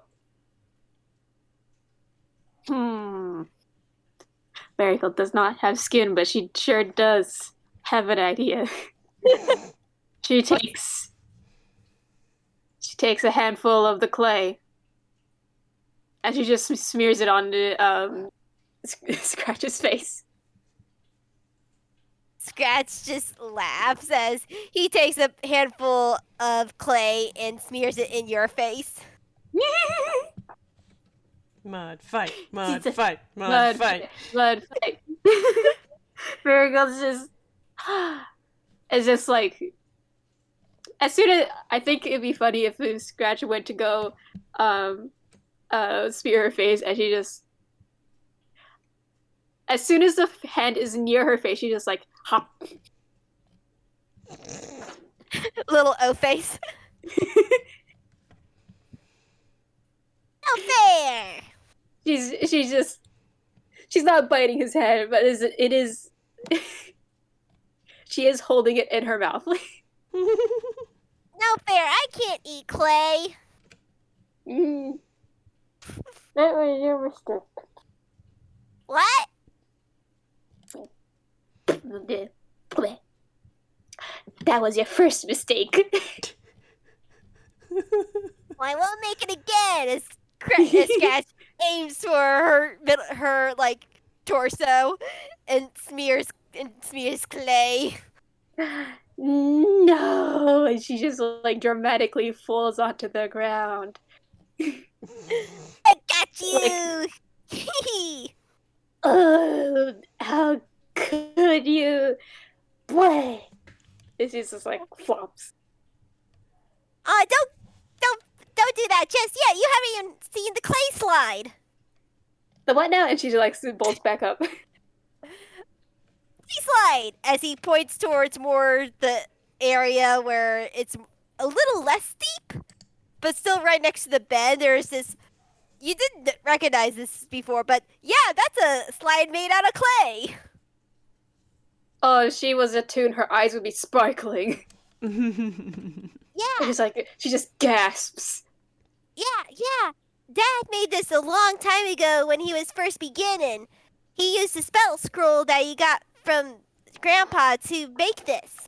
Marigold does not have skin, but she sure does have an idea. She takes a handful of the clay and she just smears it onto Scratch's face. Scratch just laughs as he takes a handful of clay and smears it in your face. Mud fight, mud Jesus. fight, mud fight. Mud fight. Marigold's just it's just like, as soon as I think it'd be funny if Scratch went to go spear her face, and she just, as soon as the hand is near her face, she just like hop. Little O face. No fair. She's not biting his head, but it is she is holding it in her mouth. No fair. I can't eat clay. That was your mistake. What? That was your first mistake. Well, I won't make it again. As Scratch aims for her like torso and smears clay. No, and she just like dramatically falls onto the ground. I got you. Oh, how could you? Boy, it's just like flops. Don't do that just yet. You haven't even seen the clay slide. The what now? And she like bolts back up. Clay slide as he points towards more the area where it's a little less steep, but still right next to the bed. There's this. You didn't recognize this before, but yeah, that's a slide made out of clay. Oh, if she was a toon, her eyes would be sparkling. Yeah. It's like she just gasps. Yeah. Dad made this a long time ago when he was first beginning. He used a spell scroll that he got from Grandpa to make this.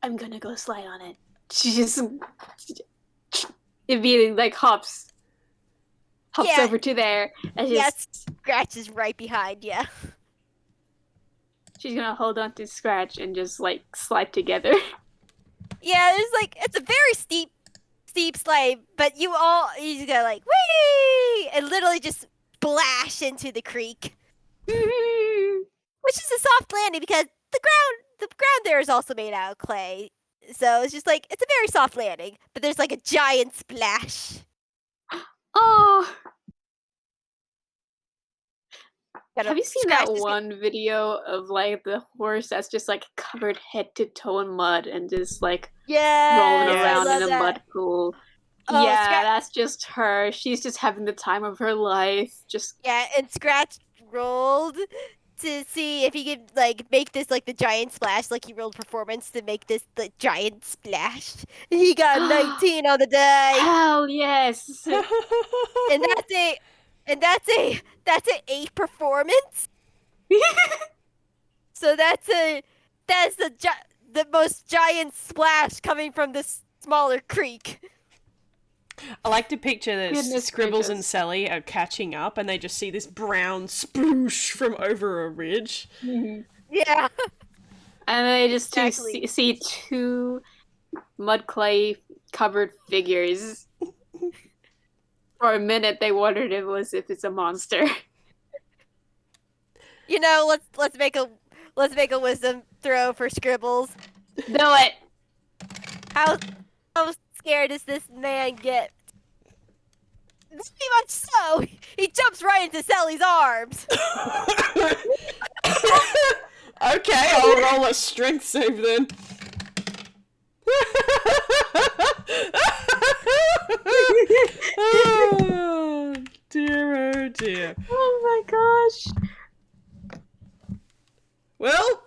I'm gonna go slide on it. She just immediately like hops Yeah. over to there, and Yes, Scratch is right behind you. she's gonna hold on to Scratch and just like slide together. Yeah, it's a very steep slide, but you just go like whee and literally just splash into the creek, which is a soft landing because the ground there is also made out of clay. So it's just like it's a very soft landing, but there's like a giant splash. Oh, Have you seen that one video of like the horse that's just like covered head to toe in mud and just like rolling around in a mud pool? Oh, yeah, that's just her. She's just having the time of her life. Just and Scratch rolled to see if he could like make this like the giant splash. Like he rolled performance to make this the giant splash. He got 19 on the die. Hell yes! And that's a 8 performance. So that's the most giant splash coming from this smaller creek. I like to picture that Goodness Scribbles gracious. and Selli are catching up and they just see this brown sploosh from over a ridge. Yeah. And they just Exactly. see two mud clay covered figures. For a minute, they wondered if it's a monster. You know, let's make a wisdom throw for Scribbles. Do it. How scared does this man get? Pretty much so. He jumps right into Selli's arms. Okay, I'll roll a strength save then. Oh dear. Oh my gosh. Well,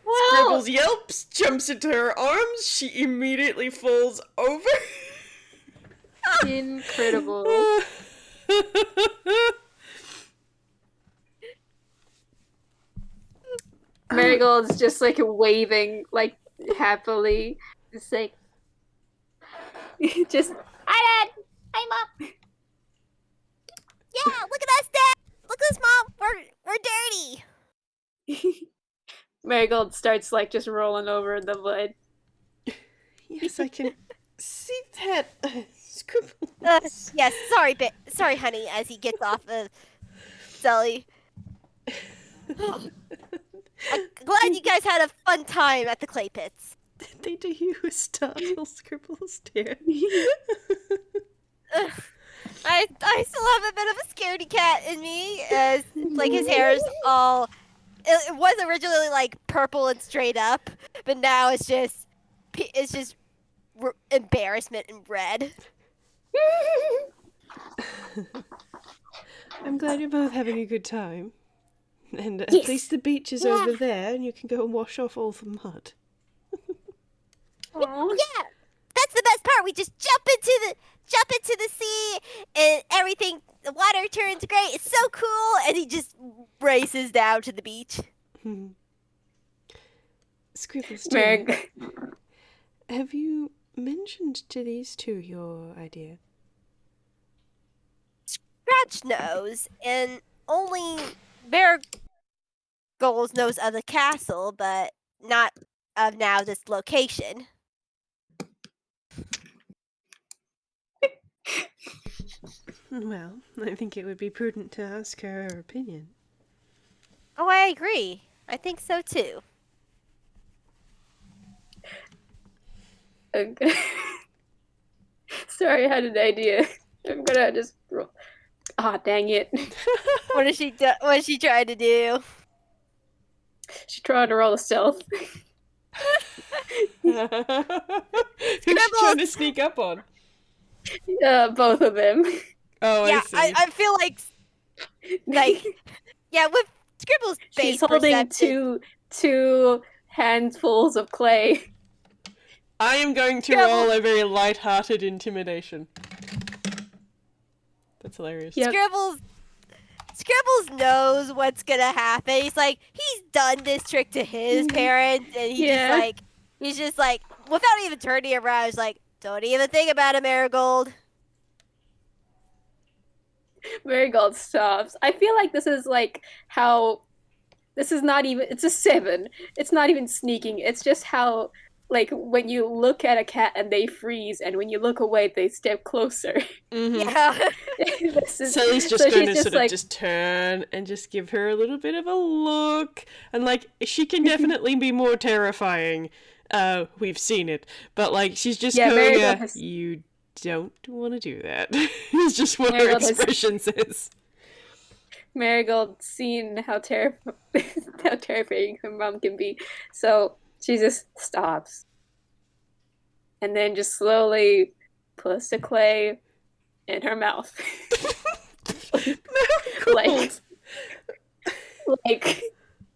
Well, Scribbles yelps, jumps into her arms. She immediately falls over. Incredible. Marigold's just like waving like happily. Just like just I'm up. Yeah, look at us, Dad. Look at us, Mom. We're dirty. Marigold starts like just rolling over in the blood. Yes, I can see that. Scribbles. Yes, sorry, honey. As he gets off of Selli. I'm glad you guys had a fun time at the clay pits. Did they do you a startle, Scribbles, dear? I still have a bit of a scaredy cat in me, as like his hair is all. It was originally like purple and straight up, but now it's just embarrassment and red. I'm glad you're both having a good time. And at Yes. least the beach is over there, and you can go and wash off all the mud. Yeah, that's the best part. We just jump into the sea, and everything. The water turns gray. It's so cool, and he just races down to the beach. Scribbles, dear, Meg. have you mentioned to these two your idea? Scratch knows, and only Marigold knows of the castle, but not of now this location. Well, I think it would be prudent to ask her opinion. Oh, I agree. I think so too. I'm gonna... Sorry, I had an idea. I'm gonna just roll. Ah, dang it. What is she trying to do? She's Trying to roll a stealth. Who's she trying to sneak up on? Both of them. Oh, Yeah, I see. I feel like yeah, with Scribbles' base She's holding perception, two handfuls of clay. I am going to Scribbles. roll a very light-hearted intimidation. That's hilarious. Yep. Scribbles knows what's gonna happen. He's done this trick to his parents, and he's just like, without even turning around, he's like, don't even think about it, Marigold. Marigold stops. I feel like this is like how this is not even it's a 7. It's not even sneaking. It's just how like when you look at a cat and they freeze and when you look away they step closer. Mm-hmm. Yeah. Selli's just going to sort of just turn and just give her a little bit of a look. And like she can definitely be more terrifying. We've seen it. But like she's just going you don't want to do that. It's just what her expression says. Marigold's seen how terrifying her mom can be, so she just stops, and then just slowly puts the clay in her mouth. like,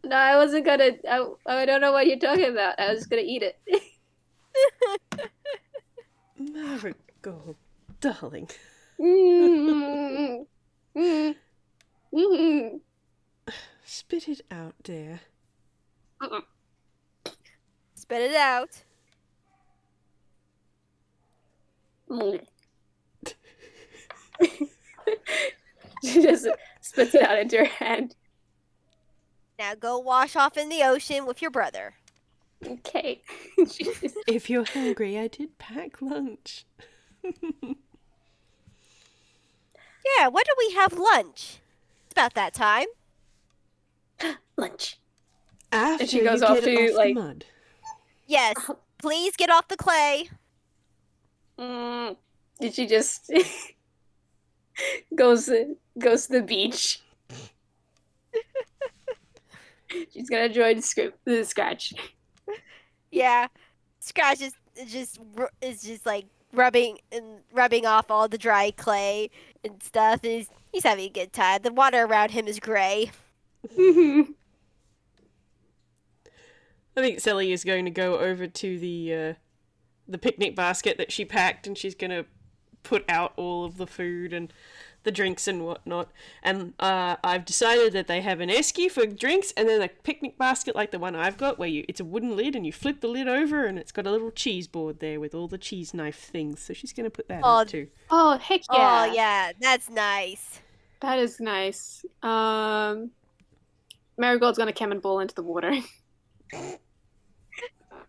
no, I wasn't gonna. I don't know what you're talking about. I was just gonna eat it. Marigold, darling. Spit it out, dear. Spit it out. She just spits it out into her hand. Now go wash off in the ocean with your brother. Okay. If you're hungry, I did pack lunch. Yeah, when do we have lunch? It's about that time. Lunch. After And she goes off to the like mud. Yes, please get off the clay. Did she just goes to the beach? She's gonna join the Scratch. Yeah, Scratch is just like rubbing off all the dry clay and stuff. And he's having a good time. The water around him is gray. I think Selli is going to go over to the picnic basket that she packed, and she's going to put out all of the food and the drinks and whatnot. And I've decided that they have an esky for drinks, and then a picnic basket like the one I've got, where it's a wooden lid, and you flip the lid over, and it's got a little cheese board there with all the cheese knife things. So she's going to put that out too. Oh, heck yeah. Oh, yeah, that's nice. That is nice. Marigold's gonna cannonball into the water.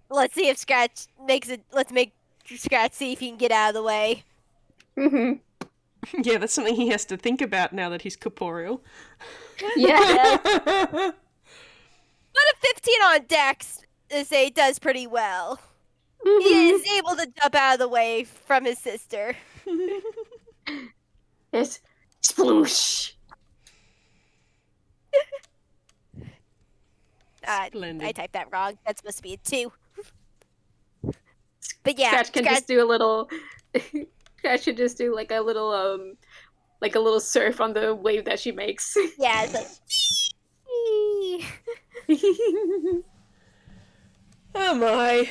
Let's see if Scratch makes it. Let's make Scratch see if he can get out of the way. Yeah, that's something he has to think about now that he's corporeal. Yeah. But a 15 on Dex does pretty well. He is able to jump out of the way from his sister. It's sploosh. Splendid. I typed that wrong. That's supposed to be a 2. But yeah, Scratch can just do a little. Scratch should just do like a little surf on the wave that she makes. Yeah, it's like. Oh my.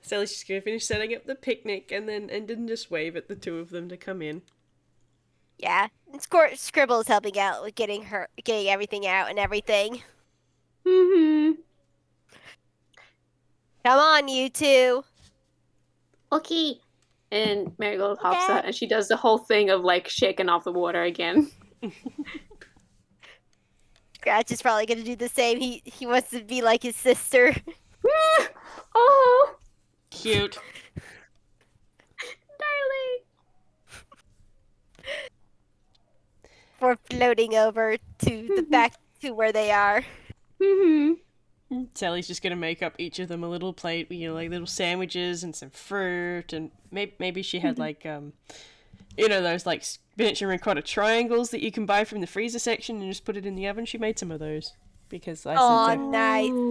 Selli's just gonna finish setting up the picnic and then just wave at the two of them to come in. Yeah, and Scribbles helping out with getting everything out and everything. Come on, you two. Okay. And Marigold hops out, and she does the whole thing of like shaking off the water again. Scratch is probably gonna do the same. He wants to be like his sister. Oh, cute. Darling. For floating over to the back to where they are. Selli's just gonna make up each of them a little plate, like little sandwiches and some fruit, and maybe she had like those like spinach and ricotta triangles that you can buy from the freezer section and just put it in the oven. She made some of those because I said so.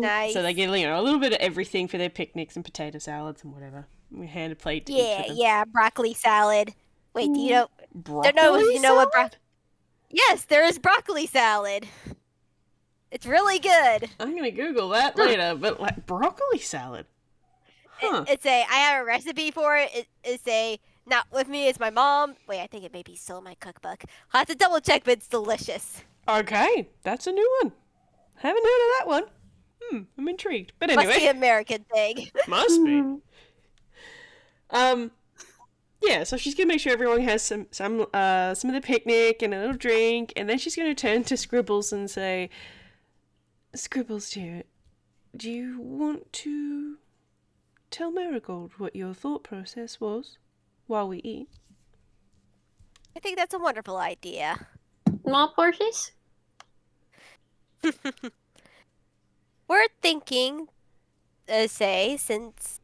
Nice. So they get a little bit of everything for their picnics and potato salads and whatever. We hand a plate to each of them. Yeah, broccoli salad. Wait, do you know? Broccoli you know what? Yes, there is broccoli salad. It's really good. I'm gonna Google that later, but like broccoli salad. Huh. I have a recipe for it. It's not with me, it's my mom. Wait, I think it may be still in my cookbook. I'll have to double check, but it's delicious. Okay, that's a new one. Haven't heard of that one. I'm intrigued. But anyway. Must be an American thing. Must be. Yeah, so she's gonna make sure everyone has some of the picnic and a little drink, and then she's gonna turn to Scribbles and say, Scribbles dear, do you want to tell Marigold what your thought process was while we eat? I think that's a wonderful idea. Small portions? We're thinking, since,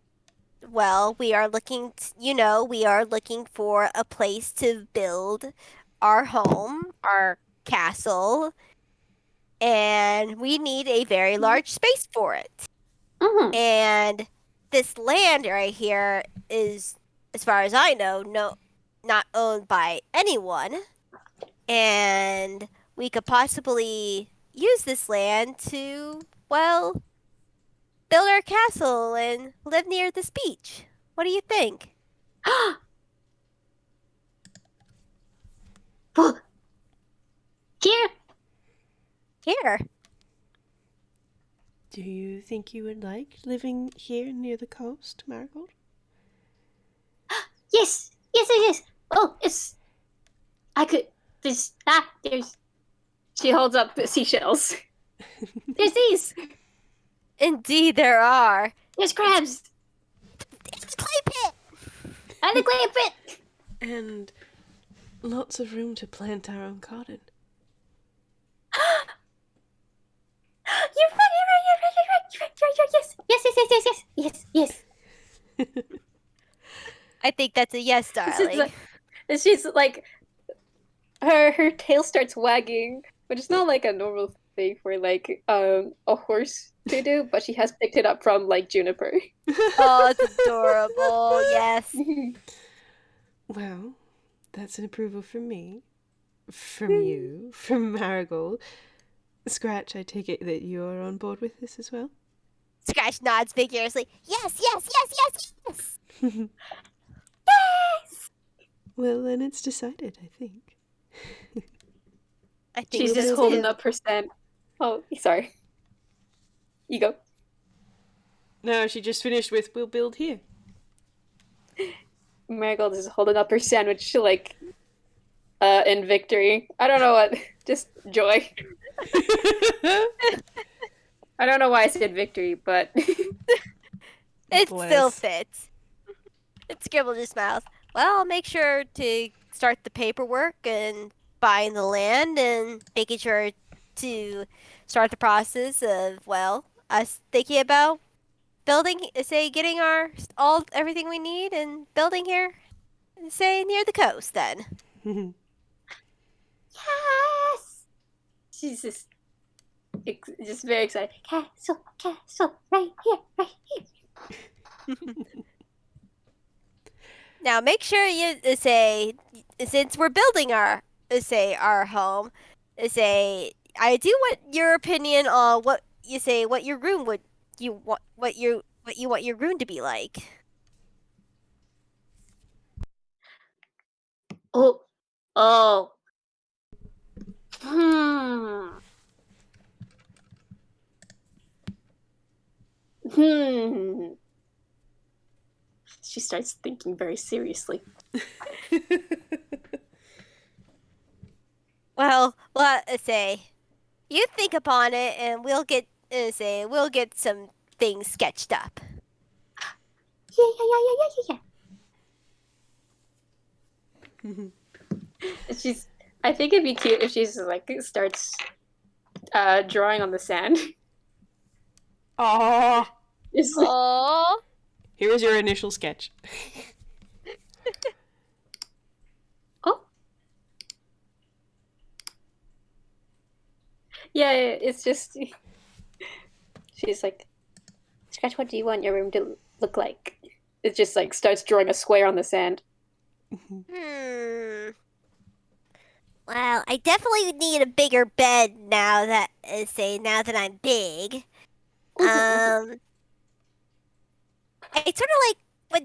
we are looking, we are looking for a place to build our home, our castle, and we need a very large space for it. And this land right here is, as far as I know, not owned by anyone. And we could possibly use this land to, build our castle and live near this beach. What do you think? Well, Here. Do you think you would like living here near the coast, Marigold? Yes. Oh, there's, she holds up the seashells. There's these. Indeed, there are. There's crabs. It's the clay pit. And the clay pit. And lots of room to plant our own garden. You're right. Yes. I think that's a yes, darling. She's like, her tail starts wagging, but it's not like a normal thing for like a horse to do, but she has picked it up from like Juniper. Oh, it's adorable. Yes. Well, that's an approval from me, from you, from Marigold. Scratch, I take it that you're on board with this as well? Scratch nods vigorously. Yes, yes, yes, yes, yes. Yes! Well, then it's decided, I think. I think She's so just holding too. up her scent. Oh, sorry. You go. No, she just finished with, we'll build here. Marigold is holding up her sandwich, like, in victory. I don't know what. Just joy. I don't know why I said victory, but It Bless. still fits. And Scribble just smiles. Well, I'll make sure to start the paperwork and buying the land and making sure to start the process of, well, us thinking about building, say, getting everything we need and building here, say, near the coast then. yes. She's just very excited. Castle, castle, right here, right here. Now make sure you say, since we're building our home, I do want your opinion on what your room would you want what you want your room to be like. Oh, oh. Hmm. Hmm. She starts thinking very seriously. Well, you think upon it, and we'll get some things sketched up. Yeah. I think it'd be cute if she's like starts drawing on the sand. Aww. Just like, Oh, Here is your initial sketch. oh. Yeah, it's just she's like, Scratch, what do you want your room to look like? It just like starts drawing a square on the sand. Well, I definitely need a bigger bed now that I'm big. It's sort of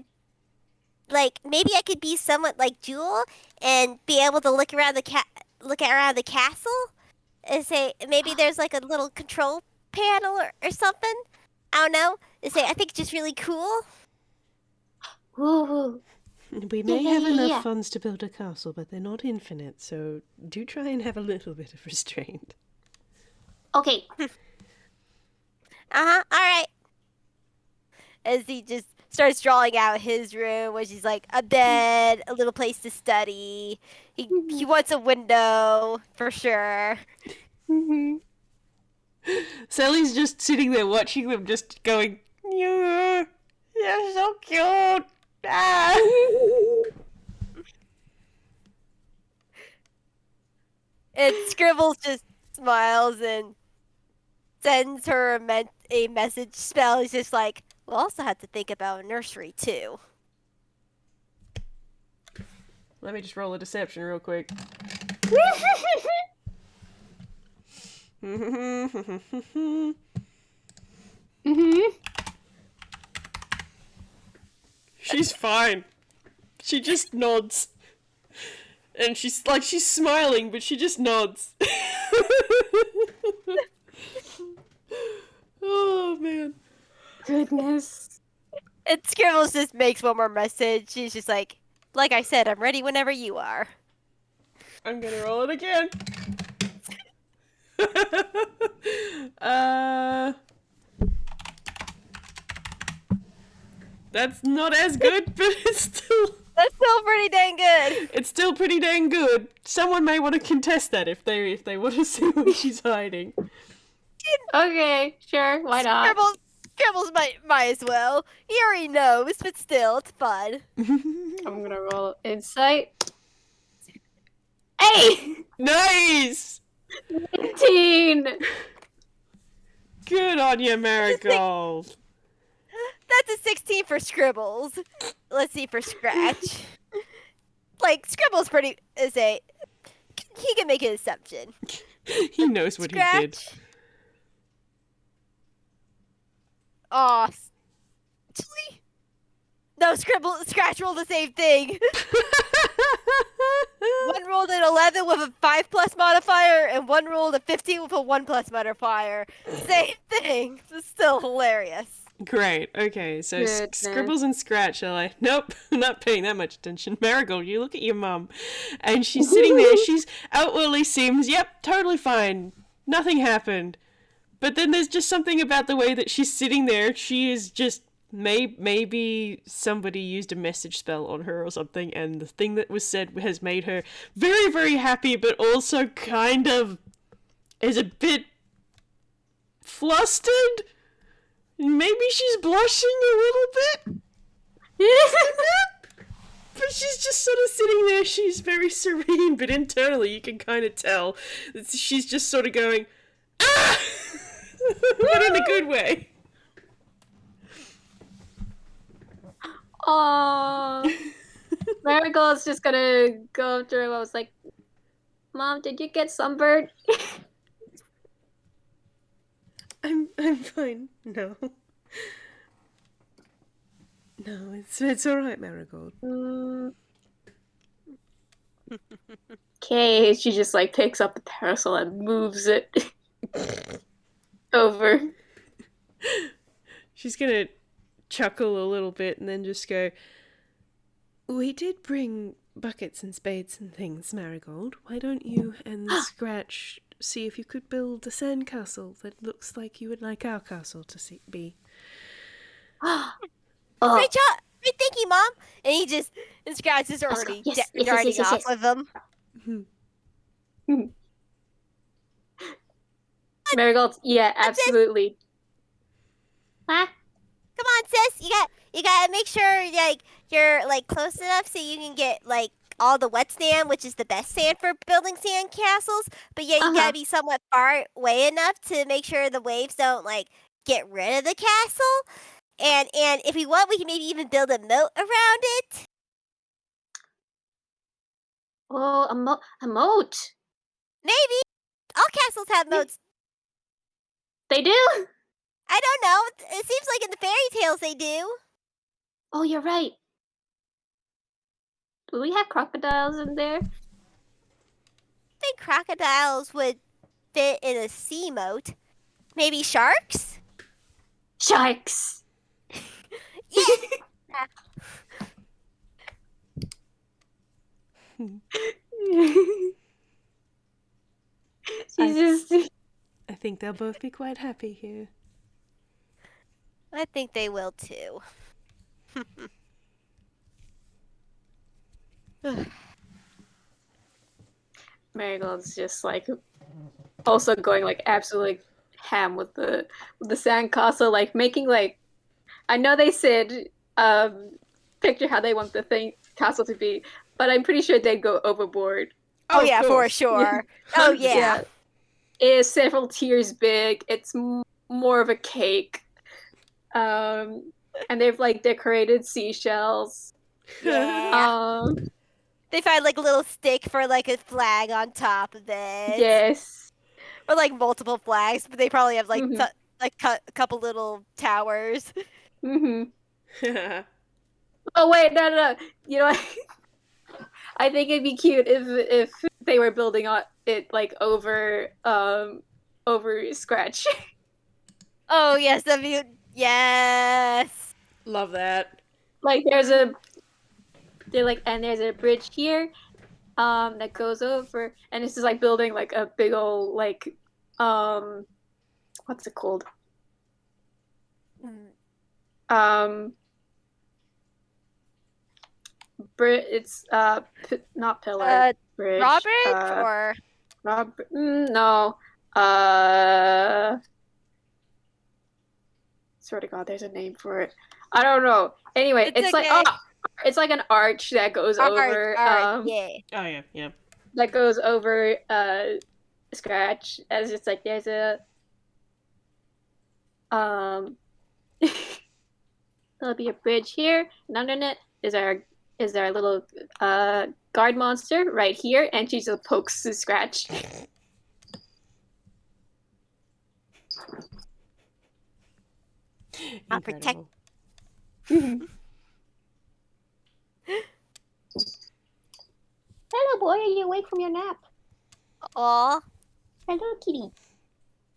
like maybe I could be somewhat like Jewel and be able to look around the castle and say maybe there's like a little control panel or something. I don't know. I think it's just really cool. Ooh. We may have Yeah. enough funds to build a castle, but they're not infinite, so do try and have a little bit of restraint. Okay. All right. As he just starts drawing out his room, which is like a bed, a little place to study. He wants a window for sure. Mm-hmm. Selli's just sitting there watching them, just going, you're so cute. Ah. And Scribbles just smiles and sends her a message spell. He's just like, we'll also have to think about a nursery too. Let me just roll a deception real quick. She's fine. She just nods. And she's smiling, but she just nods. Oh, man. Goodness. And Scribbles just makes one more message. She's just like I said, I'm ready whenever you are. I'm gonna roll it again. That's not as good, but it's That's still pretty dang good. it's still pretty dang good. Someone may want to contest that if they want to see what she's hiding. Okay, sure, why not? Scribbles might as well. He already knows, but still, it's fun. I'm gonna roll insight. Hey! Nice! 18! Good on you, Marigold. That's a 16 for Scribbles. Let's see for Scratch. Like Scribbles he can make an assumption. He knows what he did. Scratch. Aw. Actually, no, Scratch rolled the same thing. One rolled an 11 with a 5+ modifier, and one rolled a 15 with a 1+ modifier. Same thing. It's still hilarious. Great. Okay, so Scribbles and Scratch are like, nope, not paying that much attention. Marigold, you look at your mum, and she's sitting there. She's outwardly seems, yep, totally fine. Nothing happened. But then there's just something about the way that she's sitting there. She is just maybe somebody used a message spell on her or something, and the thing that was said has made her very, very happy, but also kind of is a bit flustered. Maybe she's blushing a little bit. But she's just sort of sitting there. She's very serene, but internally you can kind of tell that she's just sort of going, ah! But in a good way. Aww. Marigold's just gonna go up to her. I was like, Mom, did you get sunburned? I'm fine. No. No, it's alright, Marigold. Okay, she just like picks up the parasol and moves it over. She's gonna chuckle a little bit and then just go, we did bring buckets and spades and things, Marigold. Why don't you and Scratch see if you could build a sandcastle that looks like you would like our castle to be? Great job! Great, thank you, Mom. And Scratch is already darting off with him. Marigold, yeah, absolutely. Huh? Come on, sis. You gotta make sure you're like close enough so you can get like all the wet sand, which is the best sand for building sand castles. But yeah, you gotta be somewhat far away enough to make sure the waves don't like get rid of the castle. And if we want, we can maybe even build a moat around it. Oh, a moat. Maybe. All castles have moats. They do? I don't know. It seems like in the fairy tales they do. Oh, you're right. Do we have crocodiles in there? I think crocodiles would fit in a sea moat. Maybe sharks? Sharks! Yeah. I think they'll both be quite happy here. I think they will too. Marigold's just like also going like absolutely ham with the sandcastle, like making like, I know they said picture how they want the castle to be, but I'm pretty sure they'd go overboard. Oh yeah, for sure. Oh yeah. It is several tiers big. It's more of a cake. And they've like decorated seashells. Yeah. They find like a little stick for like a flag on top of it. Yes. Or like multiple flags, but they probably have like a couple little towers. Oh wait, no. You know, I think it'd be cute if they were building on it like over Scratch. Oh yes, yes. Love that. Like there's a bridge here that goes over, and this is like building like a big old like what's it called? It's not pillar. Bridge. Drawbridge or no. Swear to God, there's a name for it. I don't know. Anyway, it's okay. It's like an arch that goes over. Yeah. Oh yeah. That goes over Scratch. As it's like there's a there'll be a bridge here, and underneath is our is our little guard monster right here, and she just pokes to Scratch. I'll protect. Hello, boy. Are you awake from your nap? Aw. Hello, kitty.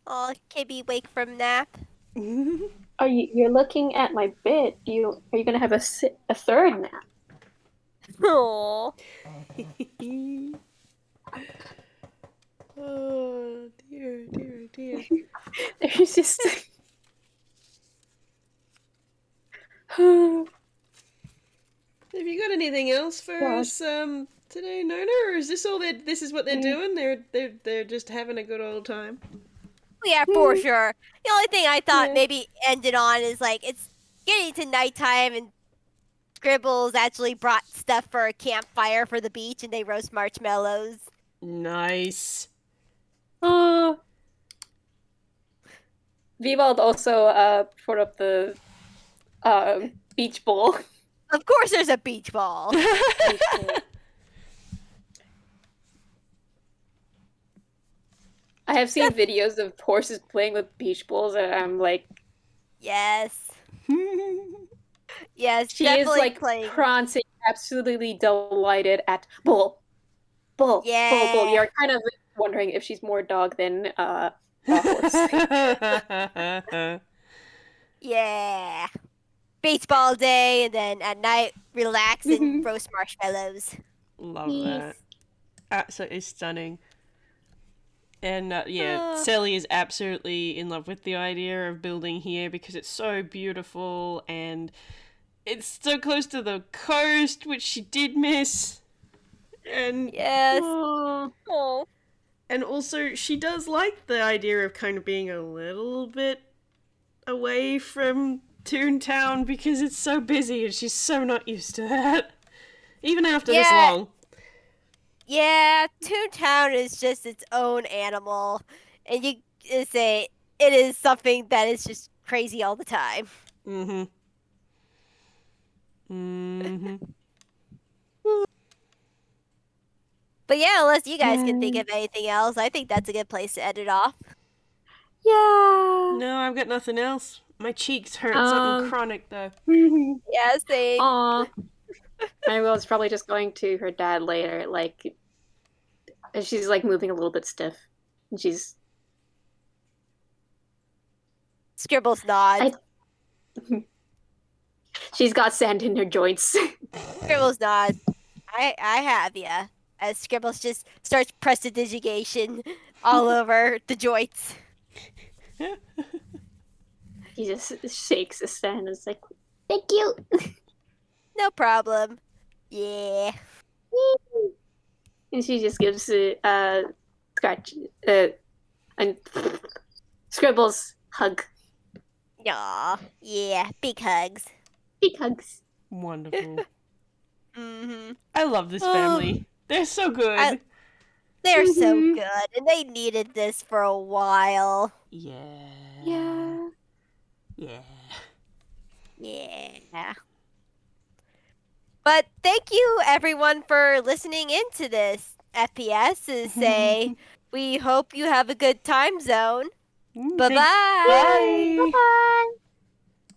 Aw, can be wake from nap. You're looking at my bed? Are you gonna have a third nap? Aw. Oh dear, dear, dear. There's just. Have you got anything else for us today, Nona? Or is this all that? This is what they're doing? They're just having a good old time. Yeah, for sure. The only thing I thought Yeah. maybe ended on is like it's getting to nighttime and Scribbles actually brought stuff for a campfire for the beach and they roast marshmallows. Nice. Vivald also put up the beach bowl. Of course there's a beach ball. I have seen videos of horses playing with beach bowls, and I'm like, Yes. Yes, she is definitely like playing. prancing, absolutely delighted at bull. Yeah. You're kind of wondering if she's more dog than a horse. Yeah. Beach ball day and then at night relax and roast marshmallows. Love Yes. that. Absolutely stunning. And Selli is absolutely in love with the idea of building here because it's so beautiful and it's so close to the coast, which she did miss. And Yes. Oh. Oh. and also she does like the idea of kind of being a little bit away from Toontown because it's so busy and she's so not used to that. Even after this long. Yeah, Toontown is just its own animal. And you say it is something that is just crazy all the time. Mm-hmm. Mm-hmm. But yeah, unless you guys can think of anything else, I think that's a good place to end it off. Yeah. No, I've got nothing else. My cheeks hurt something chronic though. Yeah, same. Aw. Marigold's probably just going to her dad later, like, and she's like moving a little bit stiff. And Scribbles nods. She's got sand in her joints. Scribbles nods. I have ya. As Scribbles just starts prestidigitation all over the joints. He just shakes his hand and is like, "Thank you." No problem. Yeah. And she just gives Scratch and Scribbles hug. Aw. Yeah. Big hugs. Big hugs. Wonderful. Mm-hmm. I love this family. They're so good. They're so good, and they needed this for a while. Yeah. Yeah. Yeah. Yeah. But thank you, everyone, for listening into this FPS. We hope you have a good time zone. Bye-bye. Bye. Bye.